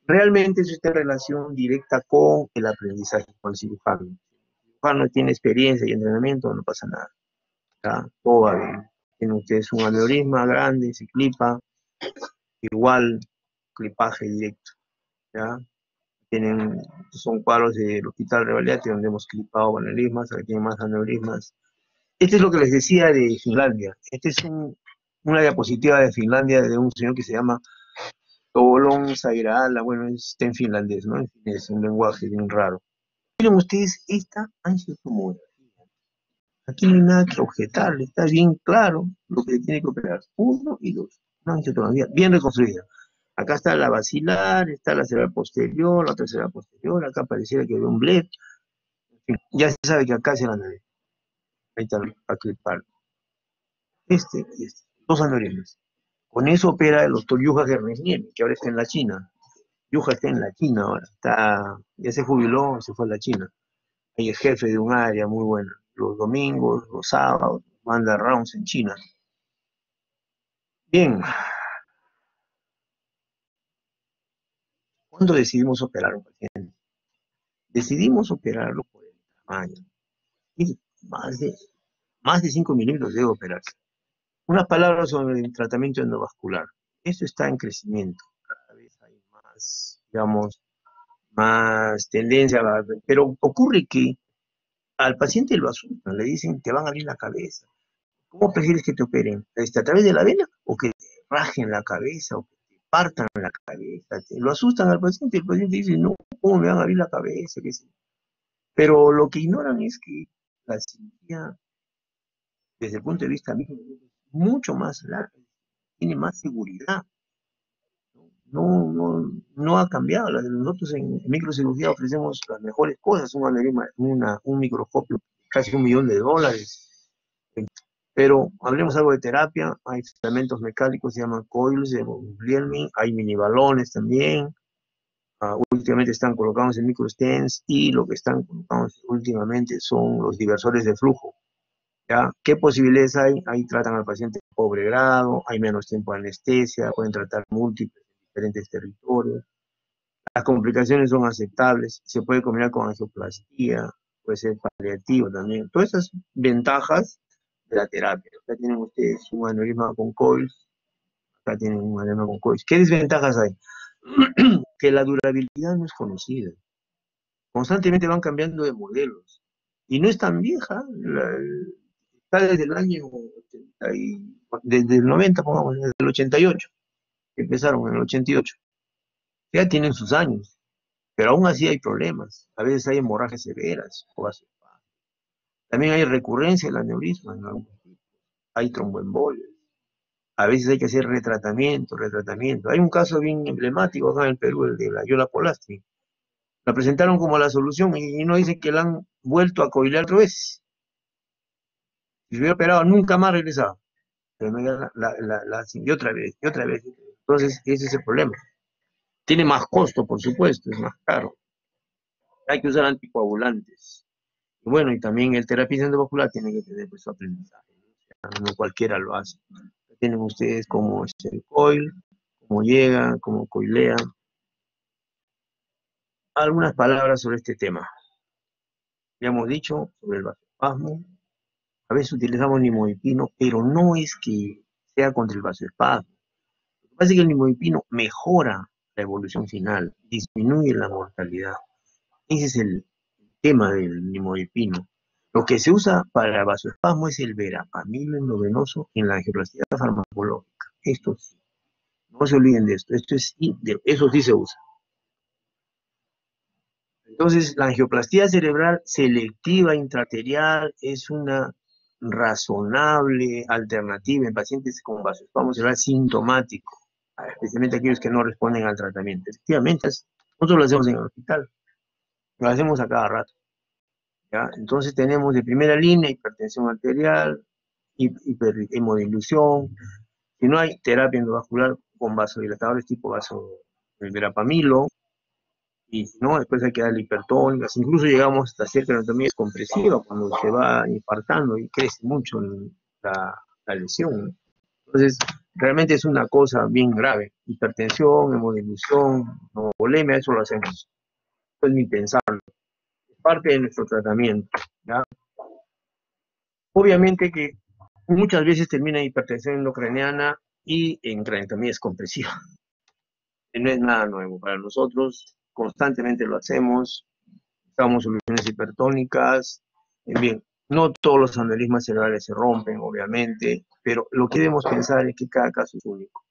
Realmente eso está en relación directa con el aprendizaje, con el cirujano. Si el cirujano tiene experiencia y entrenamiento, no pasa nada. ¿Ya? Todo va bien. Tiene ustedes un aneurisma grande, se clipa, igual clipaje directo. ¿Ya? Son cuadros del Hospital Revalidate donde hemos clipado aneurismas, aquí tienen más aneurismas. Este es lo que les decía de Finlandia. Este es una diapositiva de Finlandia de un señor que se llama Tobolón Sairaala, bueno, está en finlandés, ¿no? Es un lenguaje bien raro. Miren ustedes esta angiotomografía. Aquí no hay nada que objetar, está bien claro lo que tiene que operar. Uno y dos. Una angiotomografía bien reconstruida. Acá está la basilar, está la cerebral posterior, la otra cerebral posterior, acá pareciera que había un bled. En fin, ya se sabe que acá es el aneurisma. Ahí está para clipar. Este y este. Dos aneurismas. Con eso opera el doctor Juha Gernesniemi, que ahora está en la China. Juha está en la China ahora. Ya se jubiló, se fue a la China. Ahí es jefe de un área muy buena. Los domingos, los sábados, manda rounds en China. Bien, ¿cuándo decidimos operar a un paciente? Decidimos operarlo por el tamaño. Y más de 5 milímetros debe operarse. Unas palabras sobre el tratamiento endovascular. Esto está en crecimiento. Cada vez hay más, digamos, más tendencia, pero ocurre que al paciente lo asustan, le dicen te van a abrir la cabeza. ¿Cómo prefieres que te operen? ¿A través de la vena o que te rajen la cabeza o que te partan la cabeza? Lo asustan al paciente y el paciente dice, no, ¿cómo me van a abrir la cabeza? ¿Qué sé? Pero lo que ignoran es que la cirugía, desde el punto de vista médico, es mucho más larga, tiene más seguridad. No ha cambiado. Nosotros en microcirugía ofrecemos las mejores cosas, un microscopio casi $1.000.000. Pero hablemos algo de terapia, hay filamentos mecánicos, se llaman coils de Guglielmi, hay mini balones también, últimamente están colocados en microstents y lo que están colocados últimamente son los diversores de flujo. ¿Ya? ¿Qué posibilidades hay? Ahí tratan al paciente de pobre grado, hay menos tiempo de anestesia, pueden tratar múltiples en diferentes territorios. Las complicaciones son aceptables, se puede combinar con angioplastía, puede ser paliativo también. Todas esas ventajas de la terapia. Acá tienen ustedes un aneurisma con coils, acá tienen un aneurisma con coils. ¿Qué desventajas hay? Que la durabilidad no es conocida. Constantemente van cambiando de modelos. Y no es tan vieja, está desde el año 80 desde el 90, pongamos, desde el 88, que empezaron en el 88. Ya tienen sus años. Pero aún así hay problemas. A veces hay hemorragias severas. También hay recurrencia del aneurisma en algunos tipos. Hay tromboembolias. A veces hay que hacer retratamiento. Hay un caso bien emblemático acá en el Perú, el de la Yola Polastri. La presentaron como la solución y no dicen que la han vuelto a coilear otra vez. Si se hubiera operado, nunca más regresaba. Pero no, y otra vez, y otra vez. Entonces, ese es el problema. Tiene más costo, por supuesto, es más caro. Hay que usar anticoagulantes. Y bueno, y también el terapista endovascular tiene que tener pues, su aprendizaje. No cualquiera lo hace. Tienen ustedes cómo es el coil, cómo llega, cómo coilea. Algunas palabras sobre este tema. Ya hemos dicho sobre el vasoespasmo. A veces utilizamos nimodipino, pero no es que sea contra el vasoespasmo. Lo que pasa es que el nimodipino mejora la evolución final, disminuye la mortalidad. Ese es el tema del nimodipino. Lo que se usa para el vasoespasmo es el verapamil endovenoso en la angioplastía farmacológica. Esto sí, no se olviden de esto. Eso sí se usa. Entonces, la angioplastía cerebral selectiva intraarterial es una razonable alternativa en pacientes con vasoespasmo cerebral sintomático, especialmente aquellos que no responden al tratamiento. Efectivamente, nosotros lo hacemos en el hospital, lo hacemos a cada rato. ¿Ya? Entonces tenemos de primera línea hipertensión arterial, hemodilución. Si no hay terapia endovascular con vasodilatadores tipo verapamilo, y si no, después hay que darle hipertónicas, incluso llegamos hasta hacer craniotomía compresiva cuando se va infartando y crece mucho la lesión, ¿no? Entonces, realmente es una cosa bien grave. Hipertensión, hemodilución, hemovolemia, eso lo hacemos. No es ni pensarlo. Es parte de nuestro tratamiento, ¿ya? Obviamente que muchas veces termina en hipertensión endocraniana y en craniotomía compresiva. No es nada nuevo para nosotros, constantemente lo hacemos, usamos soluciones hipertónicas, bien, no todos los aneurismas cerebrales se rompen, obviamente, pero lo que debemos pensar es que cada caso es único.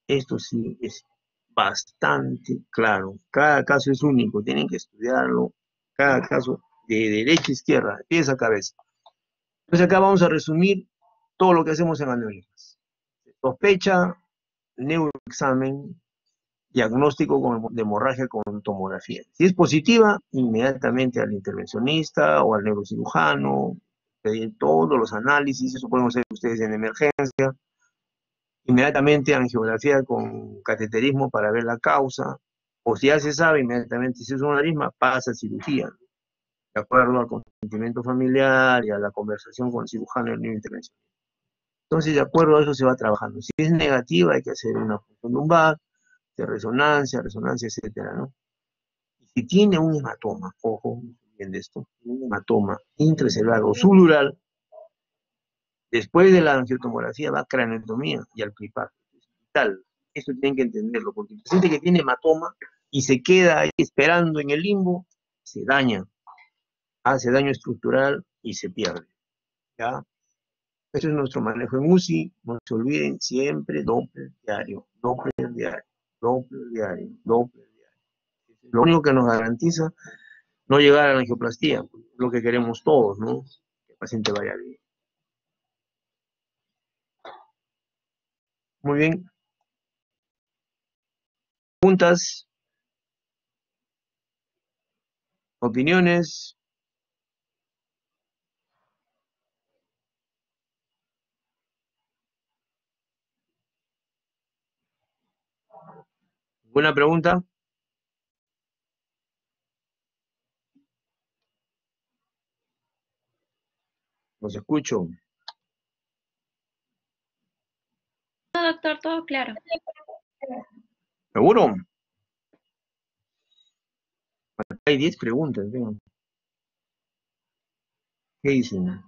Esto sí es bastante claro, cada caso es único, tienen que estudiarlo, cada caso de derecha a izquierda, de pies a cabeza. Entonces acá vamos a resumir todo lo que hacemos en aneurismas. Sospecha, neuroexamen, diagnóstico de hemorragia con tomografía. Si es positiva, inmediatamente al intervencionista o al neurocirujano, pedir todos los análisis, eso podemos hacer ustedes en emergencia, inmediatamente angiografía con cateterismo para ver la causa, o si ya se sabe, inmediatamente si es un aneurisma, pasa a cirugía, de acuerdo al consentimiento familiar y a la conversación con el cirujano y el intervencionista. Entonces, de acuerdo a eso se va trabajando. Si es negativa, hay que hacer una punción lumbar, de resonancia, etcétera, ¿no? Y si tiene un hematoma, ojo, bien de esto, un hematoma intracelular o subdural, después de la angiotomografía va a craneotomía y al clipar. Es vital, eso tienen que entenderlo, porque el paciente que tiene hematoma y se queda ahí esperando en el limbo, se daña, hace daño estructural y se pierde, ¿ya? Eso es nuestro manejo en UCI, no se olviden siempre Doppler diario, Doppler diario, Doppler diario, Doppler diario. Lo único que nos garantiza no llegar a la angioplastía, lo que queremos todos, ¿no? Que el paciente vaya bien. Muy bien. Preguntas, opiniones. ¿Buena pregunta? Los escucho. No, doctor, todo claro. ¿Seguro? Hay 10 preguntas, ¿no? ¿Qué dicen?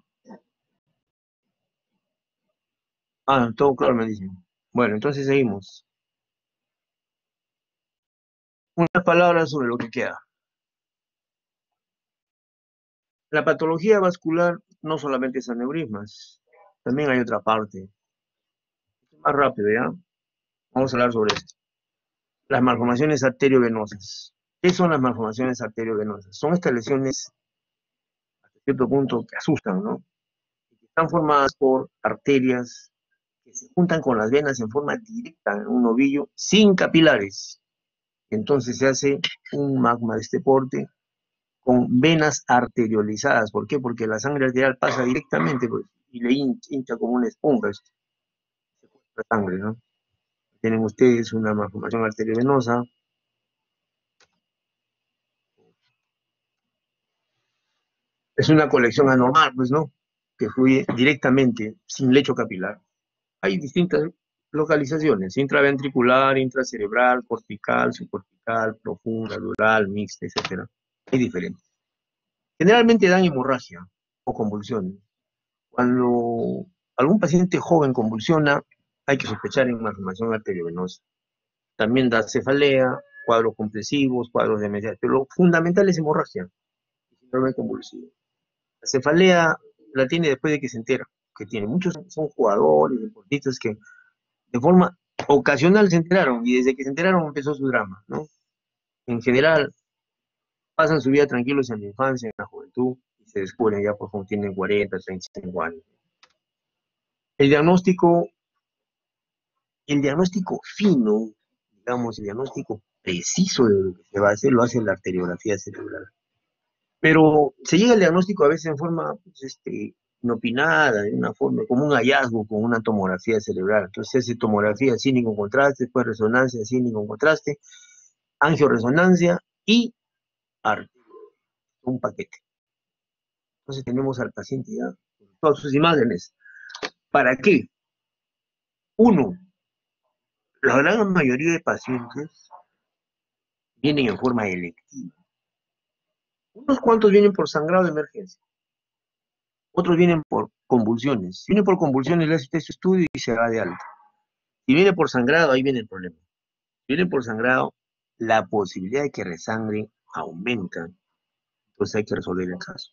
Ah, todo claro me dicen. Bueno, entonces seguimos. Unas palabras sobre lo que queda. La patología vascular no solamente es aneurismas, también hay otra parte. Más rápido, ¿ya? Vamos a hablar sobre esto. Las malformaciones arteriovenosas. ¿Qué son las malformaciones arteriovenosas? Son estas lesiones, hasta cierto punto, que asustan, ¿no? Están formadas por arterias que se juntan con las venas en forma directa en un ovillo sin capilares. Entonces se hace un magma de este porte con venas arteriolizadas. ¿Por qué? Porque la sangre arterial pasa directamente pues, y le hincha como una esponja la sangre, ¿no? Tienen ustedes una malformación arteriovenosa. Es una colección anormal, pues, ¿no? Que fluye directamente, sin lecho capilar. Hay distintas localizaciones, intraventricular, intracerebral, cortical, subcortical, profunda, dural, mixta, etc. Hay diferentes. Generalmente dan hemorragia o convulsiones. Cuando algún paciente joven convulsiona, hay que sospechar en malformación arteriovenosa. También da cefalea, cuadros compresivos, cuadros de emergencia, pero lo fundamental es hemorragia, síndrome convulsivo. La cefalea la tiene después de que se entera que tiene. Muchos son jugadores, deportistas que de forma ocasional se enteraron y desde que se enteraron empezó su drama, ¿no? En general, pasan su vida tranquilos en la infancia, en la juventud y se descubren ya por cuando tienen 40, 35 años. El diagnóstico fino, digamos, el diagnóstico preciso de lo que se va a hacer, lo hace la arteriografía cerebral. Pero se llega al diagnóstico a veces en forma pues, inopinada, de una forma, como un hallazgo con una tomografía cerebral. Entonces se hace tomografía sin ningún contraste, después resonancia sin ningún contraste, angioresonancia y arterial, un paquete. Entonces tenemos al paciente ya con todas sus imágenes. ¿Para qué? Uno, la gran mayoría de pacientes vienen en forma electiva. Unos cuantos vienen por sangrado de emergencia. Otros vienen por convulsiones. Si viene por convulsiones, le hace usted su estudio y se va de alta. Si viene por sangrado, ahí viene el problema. Si viene por sangrado, la posibilidad de que resangre aumenta. Entonces hay que resolver el caso.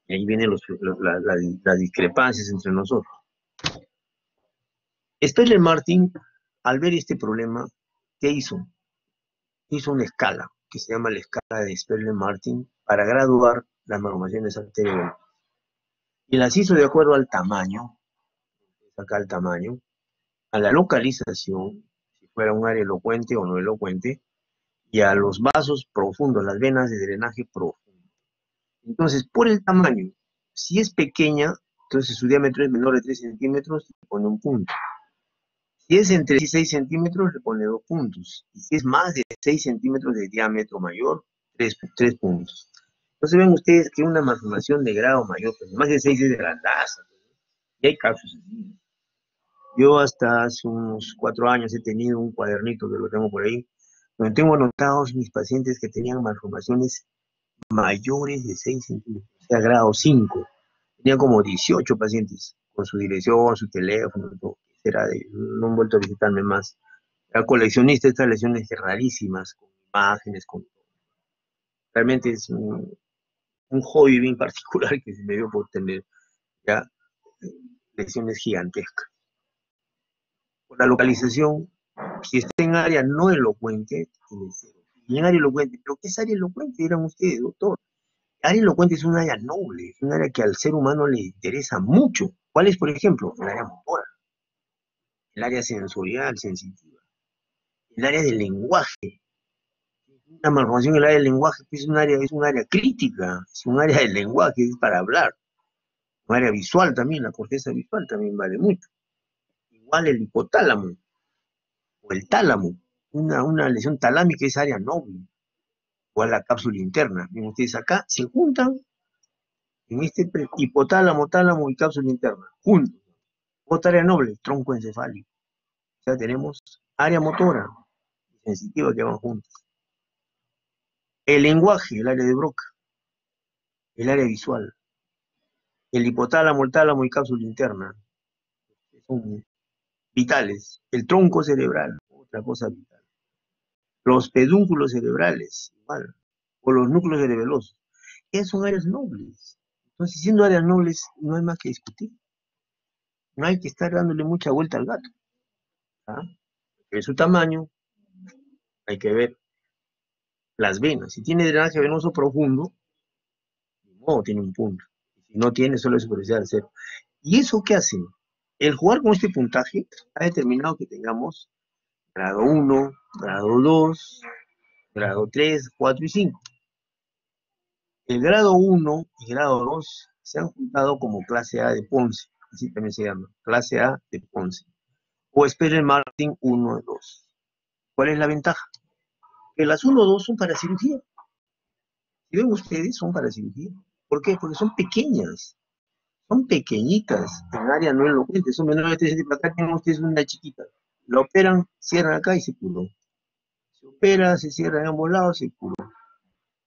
Y ahí vienen las discrepancias entre nosotros. Speller Martin, al ver este problema, ¿qué hizo? Hizo una escala, que se llama la escala de Speller Martin, para graduar las malformaciones arteriales. Y las hizo de acuerdo al tamaño, acá el tamaño, a la localización, si fuera un área elocuente o no elocuente, y a los vasos profundos, las venas de drenaje profundo. Entonces, por el tamaño, si es pequeña, entonces su diámetro es menor de 3 centímetros, le pone un punto. Si es entre 6 centímetros, le pone 2 puntos. Y si es más de 6 centímetros de diámetro mayor, 3 puntos. Entonces ven ustedes que una malformación de grado mayor, pues más de 6 es de grandaza. Y hay casos así. Yo hasta hace unos 4 años he tenido un cuadernito que lo tengo por ahí, donde tengo anotados mis pacientes que tenían malformaciones mayores de 6 centímetros, o sea, grado 5. Tenía como 18 pacientes, con su dirección, su teléfono, todo. No han vuelto a visitarme más. Era coleccionista de estas lesiones rarísimas, con imágenes, con todo. Realmente es un hobby bien particular que se me dio por tener ya lesiones gigantescas. Por la localización, si está en área no elocuente, tiene 0. Y en área elocuente, ¿pero qué es área elocuente? Dirán ustedes, doctor. Área elocuente es un área noble, es un área que al ser humano le interesa mucho. ¿Cuál es, por ejemplo? El área motora, el área sensorial, sensitiva, el área del lenguaje. Una malformación en el área del lenguaje es un área crítica, es un área del lenguaje, es para hablar. Un área visual también, la corteza visual también vale mucho. Igual el hipotálamo o el tálamo, una lesión talámica es área noble. Igual la cápsula interna. Miren ustedes acá, se juntan en este hipotálamo, tálamo y cápsula interna, juntos. Otra área noble, tronco encefálico. O sea, tenemos área motora y sensitiva que van juntas. El lenguaje, el área de Broca, el área visual. El hipotálamo, el tálamo y cápsula interna son vitales. El tronco cerebral, otra cosa vital. Los pedúnculos cerebrales, igual. O los núcleos cerebelosos. Esas son áreas nobles. Entonces, siendo áreas nobles, no hay más que discutir. No hay que estar dándole mucha vuelta al gato. ¿Ah? Hay que ver su tamaño, hay que ver las venas. Si tiene drenaje venoso profundo, no tiene un punto. Si no tiene, solo es superficial al cero. ¿Y eso qué hace? El jugar con este puntaje ha determinado que tengamos grado 1, grado 2, grado 3, 4 y 5. El grado 1 y grado 2 se han juntado como clase A de Ponce, así también se llama, clase A de Ponce, o Speller Martin 1 y 2. ¿Cuál es la ventaja? Que las 1 y 2 son para cirugía. Si ven ustedes, son para cirugía. ¿Por qué? Porque son pequeñas, son pequeñitas, en área no elocuente, son menores de 3 centímetros. Acá tienen ustedes una chiquita. La operan, cierran acá y se curó. Se opera, se cierra en ambos lados, se curó.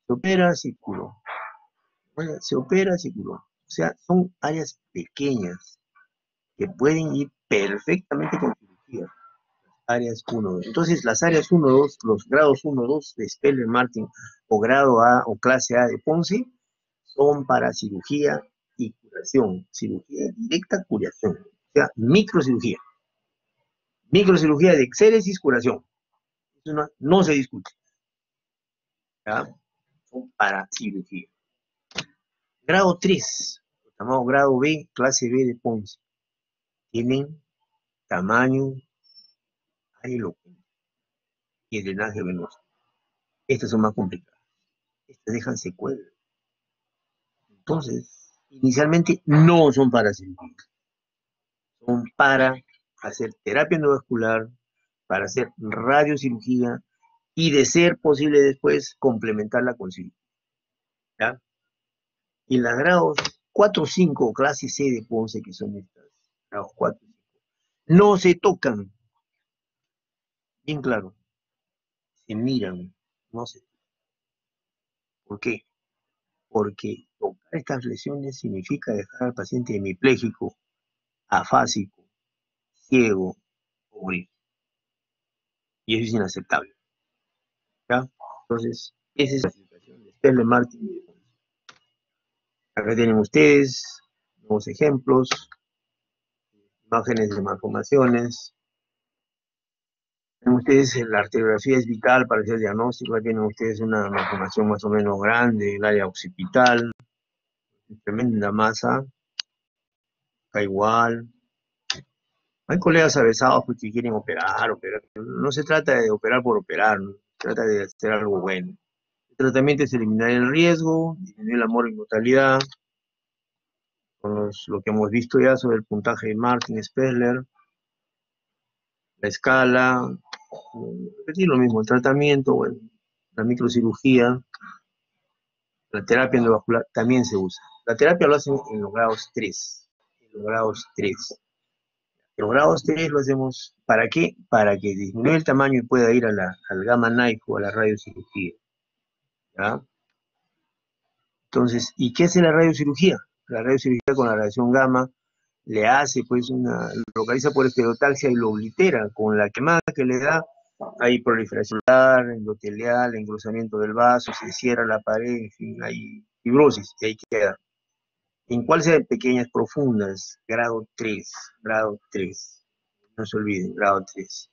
Se opera, se curó. Bueno, se opera, se curó. O sea, son áreas pequeñas que pueden ir perfectamente con cirugía. Áreas 1, 2. Entonces, las áreas 1, 2, los grados 1, 2 de Speller Martin o grado A o clase A de Ponce son para cirugía y curación. Cirugía directa, curación. O sea, microcirugía. Microcirugía de exéresis, curación. Eso no se discute. ¿Ya? Son para cirugía. Grado 3, llamado grado B, clase B de Ponce. Tienen tamaño elocuente y el drenaje venoso. Estas son más complicadas. Estas dejan secuelas. Entonces, inicialmente no son para cirugía. Son para hacer terapia endovascular, para hacer radiocirugía y de ser posible después complementarla con cirugía, ¿ya? Y las grados 4 o 5, clase C de Ponce, que son estas, grados 4 y 5, no se tocan, bien claro, se miran, no se tocan. ¿Por qué? Porque tocar estas lesiones significa dejar al paciente hemipléjico, afásico, ciego o morir. Y eso es inaceptable, ¿ya? Entonces, esa es la situación de Sterling Martin y de Ponce. Acá tienen ustedes nuevos ejemplos, imágenes de malformaciones. Tienen ustedes la arteriografía es vital para hacer el diagnóstico. Acá tienen ustedes una malformación más o menos grande, el área occipital, tremenda masa, acá igual. Hay colegas avesados pues, que quieren operar. No se trata de operar por operar, ¿no? Se trata de hacer algo bueno. El tratamiento es eliminar el riesgo, disminuir la mortalidad, con lo que hemos visto ya sobre el puntaje de Martin Spessler, la escala, repetir lo mismo, el tratamiento, bueno, la microcirugía, la terapia endovascular también se usa. La terapia lo hacen en los grados 3, en los grados 3. Los grados 3 lo hacemos, ¿para qué? Para que disminuya el tamaño y pueda ir al gamma knife o a la radiocirugía, ¿ya? Entonces, ¿y qué hace la radiocirugía? La radiocirugía con la radiación gamma le hace, pues, localiza por estereotaxia y lo oblitera. Con la quemada que le da, hay proliferación celular, endotelial, engrosamiento del vaso, se cierra la pared, en fin, hay fibrosis, y ahí queda. ¿En cuál sean pequeñas, profundas? Grado 3, grado 3. No se olviden, grado 3.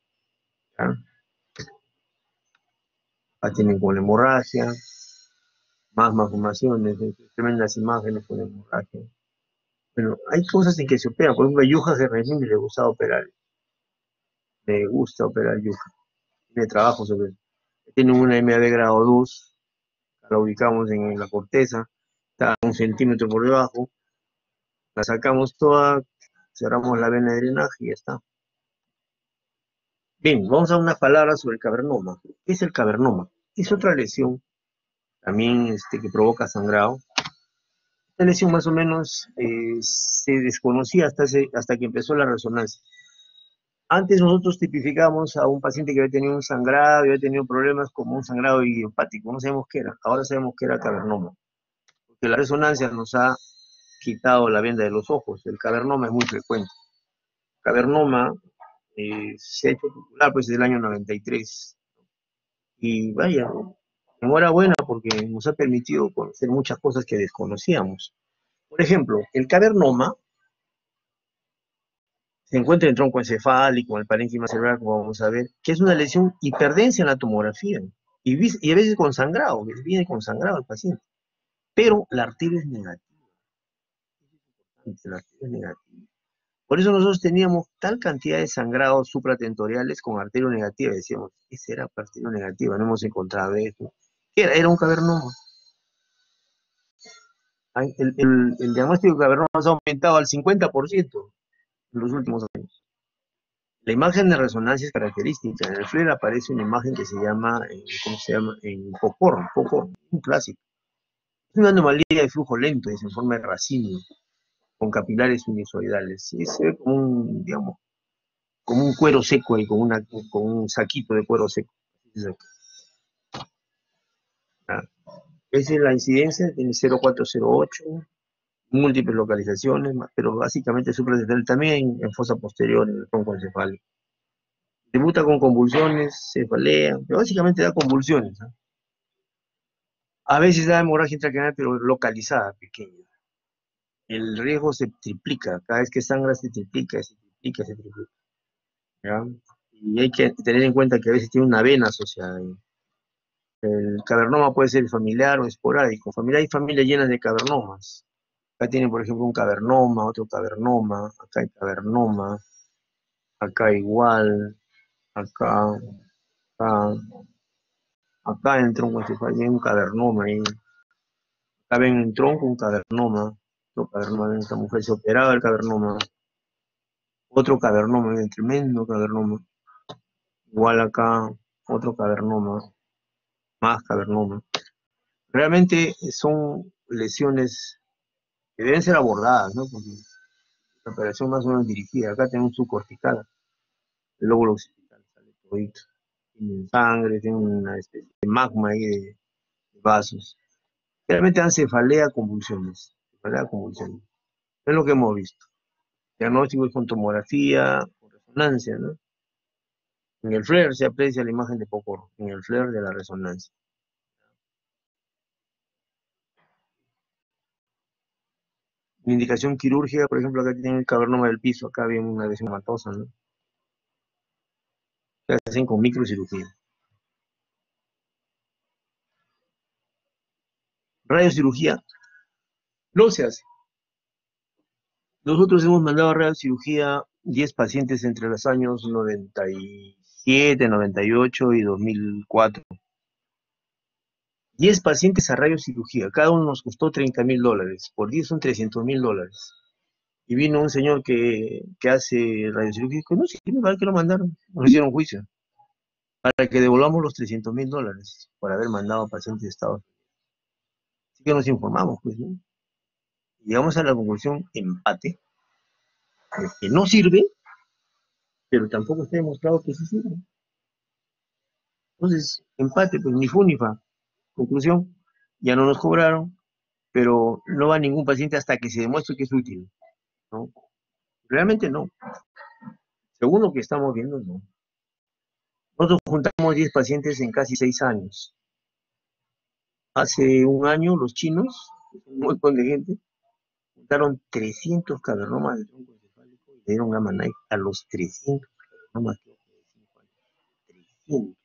¿Ya? Ahí tienen con la hemorragia, más malformaciones, tremendas imágenes con la hemorragia. Bueno, hay cosas en que se operan. Por ejemplo, a Yuja Gerremín le gusta operar. Le gusta operar Yuja. Tiene trabajo sobre eso. Tiene una MAD grado 2, la ubicamos en la corteza, está a 1 centímetro por debajo, la sacamos toda, cerramos la vena de drenaje y ya está. Bien, vamos a unas palabras sobre el cavernoma. ¿Qué es el cavernoma? Es otra lesión, también que provoca sangrado. Esta lesión más o menos se desconocía hasta que empezó la resonancia. Antes nosotros tipificamos a un paciente que había tenido un sangrado, había tenido problemas como un sangrado idiopático, no sabemos qué era, ahora sabemos que era cavernoma, porque la resonancia nos ha quitado la venda de los ojos, el cavernoma es muy frecuente. Cavernoma se ha hecho popular pues desde el año 93, y vaya, enhorabuena porque nos ha permitido conocer muchas cosas que desconocíamos. Por ejemplo, el cavernoma se encuentra en tronco encefálico, en el parénquima cerebral, como vamos a ver, que es una lesión hiperdensa en la tomografía, y a veces con sangrado, viene con sangrado el paciente, pero la arteria es negativa, la arteria es negativa. Por eso nosotros teníamos tal cantidad de sangrados supratentoriales con arteria negativa, decíamos, ¿qué será arteria negativa? No hemos encontrado eso. ¿Qué era? Era un cavernoma. El diagnóstico de cavernoma ha aumentado al 50% en los últimos años. La imagen de resonancia es característica. En el FLAIR aparece una imagen que se llama, ¿cómo se llama? En Pocorn, un clásico. Es una anomalía de flujo lento, es en forma de racimo, con capilares sinusoidales. Se ve como un, digamos, como un cuero seco y con un saquito de cuero seco. Esa es la incidencia, tiene 0,408, múltiples localizaciones, pero básicamente supratentorial también en fosa posterior, en el tronco encefálico. Debuta con convulsiones, cefalea, pero básicamente da convulsiones, ¿no? A veces da hemorragia intracraneal, pero localizada, pequeña. El riesgo se triplica, cada vez que sangra se triplica, se triplica, se triplica. ¿Ya? Y hay que tener en cuenta que a veces tiene una vena asociada. El cavernoma puede ser familiar o esporádico. Hay familias llenas de cavernomas. Acá tienen, por ejemplo, un cavernoma, otro cavernoma, acá hay cavernoma, acá igual, acá, acá, acá en el tronco encefálico hay un cavernoma ahí. Acá ven en tronco un cavernoma, otro cavernoma, esta mujer se operaba el cavernoma, otro cavernoma, un tremendo cavernoma. Igual acá, otro cavernoma. más cavernoma. Realmente son lesiones que deben ser abordadas, ¿no? Porque la operación más o menos dirigida. Acá tenemos su cortical, el lóbulo occipital, sale todito. Tiene sangre, tiene una especie de magma ahí de vasos. Realmente dan cefalea, convulsiones. Cefalea, convulsiones. Es lo que hemos visto. Diagnóstico es con tomografía, con resonancia, ¿no? En el FLAIR se aprecia la imagen de Pocoro, en el FLAIR de la resonancia. La indicación quirúrgica, por ejemplo, acá tienen el cavernoma del piso, acá viene una lesión matosa, ¿no? Se hacen con microcirugía. Radiocirugía no se hace. Nosotros hemos mandado a radiocirugía 10 pacientes entre los años 97, 98 y 2004. 10 pacientes a radiocirugía, cada uno nos costó $30.000, por 10 son $300.000. Y vino un señor que hace radiocirugía y dijo, no, sí, ¿para qué lo mandaron? Nos hicieron juicio, para que devolvamos los $300.000 por haber mandado pacientes de Estados Unidos. Así que nos informamos, pues, ¿no? Y llegamos a la conclusión, empate, de que no sirve, pero tampoco está demostrado que sí sirve. Entonces, empate, pues ni fu ni fa. Conclusión, ya no nos cobraron, pero no va ningún paciente hasta que se demuestre que es útil, ¿no? Realmente no. Según lo que estamos viendo, no. Nosotros juntamos 10 pacientes en casi 6 años. Hace un año los chinos, un montón de gente, juntaron 300 cavernomas de tronco encefálico y le dieron gamma knife a los 300 cavernomas. 300.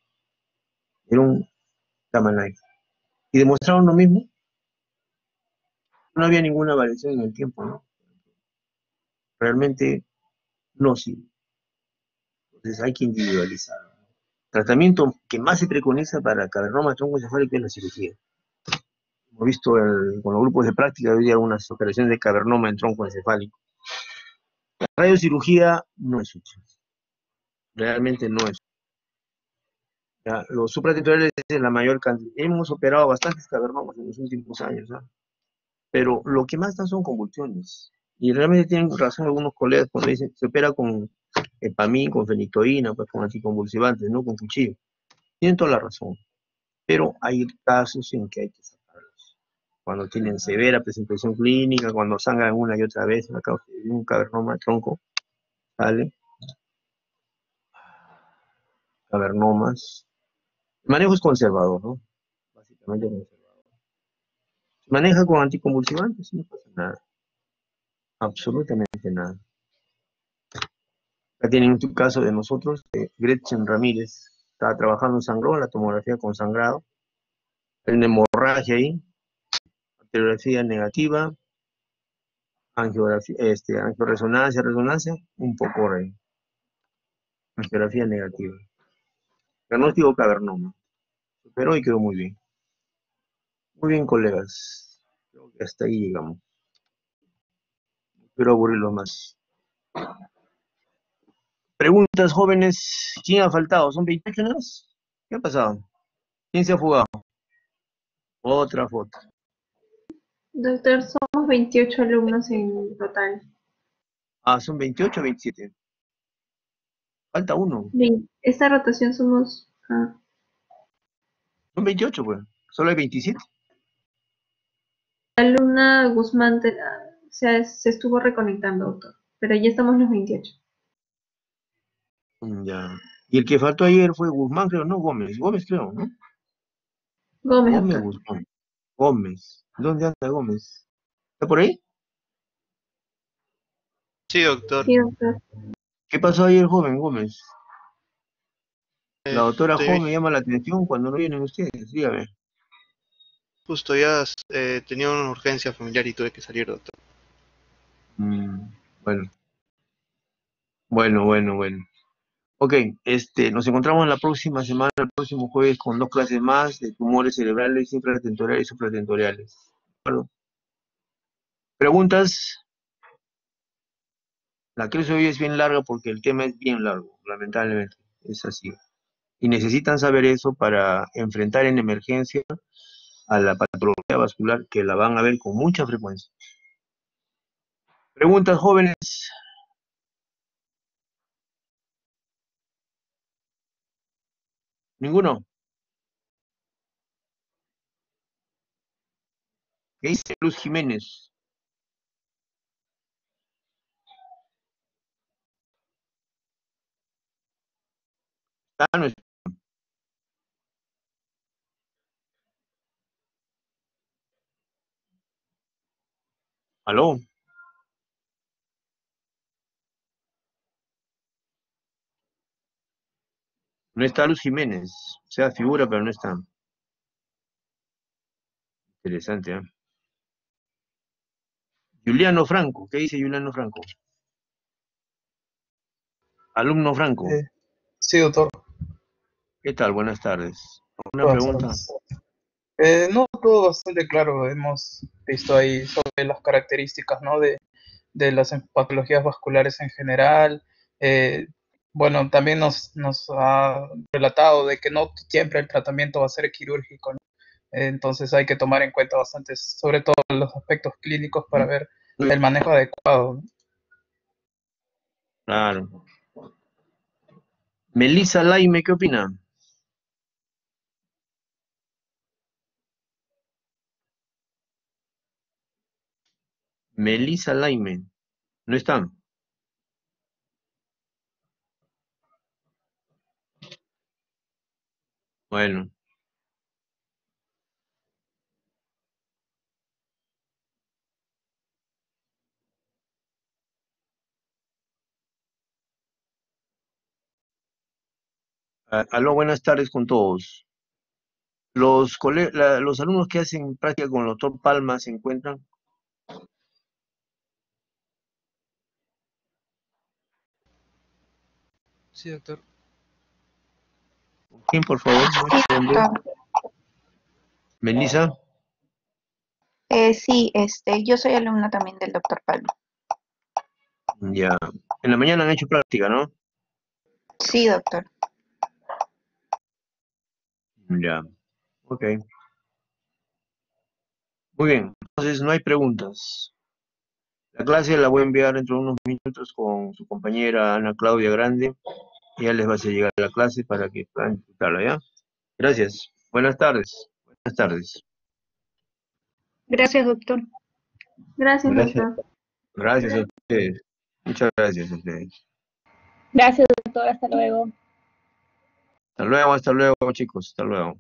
Dieron gamma knife. Y demostraron lo mismo. No había ninguna variación en el tiempo, ¿no? Realmente no sirve. Entonces hay que individualizar. El tratamiento que más se preconiza para cavernoma tronco encefálico es la cirugía. Hemos visto con los grupos de práctica hoy día algunas operaciones de cavernoma en tronco encefálico. La radiocirugía no es útil. Realmente no es. Ya, los supratentoriales es la mayor cantidad. Hemos operado bastantes cavernomas en los últimos años, ¿no? Pero lo que más dan son convulsiones. Y realmente tienen razón algunos colegas cuando dicen que se opera con epamín, con fenitoína, pues con anticonvulsivantes, no con cuchillo. Tienen toda la razón. Pero hay casos en que hay que sacarlos. Cuando tienen severa presentación clínica, cuando sangran una y otra vez, a causa de un cavernoma de tronco, ¿sale? Cavernomas. El manejo es conservador, ¿no? Básicamente conservador. Se maneja con anticonvulsivantes, no pasa nada. Absolutamente nada. Acá tienen un caso de nosotros, de Gretchen Ramírez. Estaba trabajando en sangrado, la tomografía con sangrado. Hay una hemorragia ahí. Angiografía negativa. Angiografía, resonancia, un poco ahí. Angiografía negativa. Diagnóstico cavernoma. Pero hoy quedó muy bien. Muy bien, colegas. Creo que hasta ahí llegamos. No quiero aburrirlos más. Preguntas, jóvenes. ¿Quién ha faltado? ¿Son 28 nada más? ¿Qué ha pasado? ¿Quién se ha fugado? Otra foto. Doctor, somos 28 alumnos en total. Ah, son 28 o 27. Falta uno. Esta rotación somos Son 28, pues. Solo hay 27. la alumna Guzmán se estuvo reconectando, doctor, pero ya estamos los 28. Ya. Y el que faltó ayer fue Guzmán, creo, no Gómez. Gómez, creo, ¿no? Gómez, Gómez, doctor. Guzmán. Gómez. ¿Dónde anda Gómez? ¿Está por ahí? Sí, doctor. Sí, doctor. ¿Qué pasó ayer, joven Gómez? La doctora Este, Jo me llama la atención cuando no vienen ustedes, dígame. justo ya tenía una urgencia familiar y tuve que salir, doctor. Bueno, bueno. Ok, nos encontramos la próxima semana, el próximo jueves, con 2 clases más de tumores cerebrales, infratentoriales y supratentoriales. ¿De acuerdo? ¿Preguntas? La clase de hoy es bien larga porque el tema es bien largo, lamentablemente. Es así. Y necesitan saber eso para enfrentar en emergencia a la patología vascular que la van a ver con mucha frecuencia. Preguntas, jóvenes. ¿Ninguno? ¿Qué dice Luz Jiménez? Ah, no, ¿aló? No está Luz Jiménez. O sea, figura, pero no está. Interesante, ¿eh? Juliano Franco. ¿Qué dice Juliano Franco? Alumno Franco. Sí, doctor. ¿Qué tal? Buenas tardes. ¿Una Buenas pregunta? tardes. No, todo bastante claro. Hemos visto ahí sobre las características, ¿no? de las patologías vasculares en general. Eh, bueno, también nos ha relatado de que no siempre el tratamiento va a ser quirúrgico, ¿no? Entonces hay que tomar en cuenta bastante, sobre todo los aspectos clínicos para ver el manejo adecuado, ¿no? Claro. Melissa Laime, ¿qué opina? Melissa Laime. ¿No está? Bueno. Aló, buenas tardes con todos. Los alumnos que hacen práctica con el doctor Palma se encuentran. Sí, doctor. ¿Quién, por favor? Sí, ¿Nombre? doctor. Melissa. Sí, yo soy alumna también del doctor Palma. Ya. En la mañana han hecho práctica, ¿no? Sí, doctor. Ya. Ok. Muy bien. Entonces no hay preguntas. La clase la voy a enviar dentro de unos minutos con su compañera Ana Claudia Grande. Ya les va a hacer llegar a la clase para que puedan disfrutarla, ¿ya? Gracias. Buenas tardes. Buenas tardes. Gracias, doctor. Gracias, Gracias. doctor. Gracias a ustedes. Muchas gracias a ustedes. Gracias, doctor. Hasta luego. Hasta luego, chicos. Hasta luego.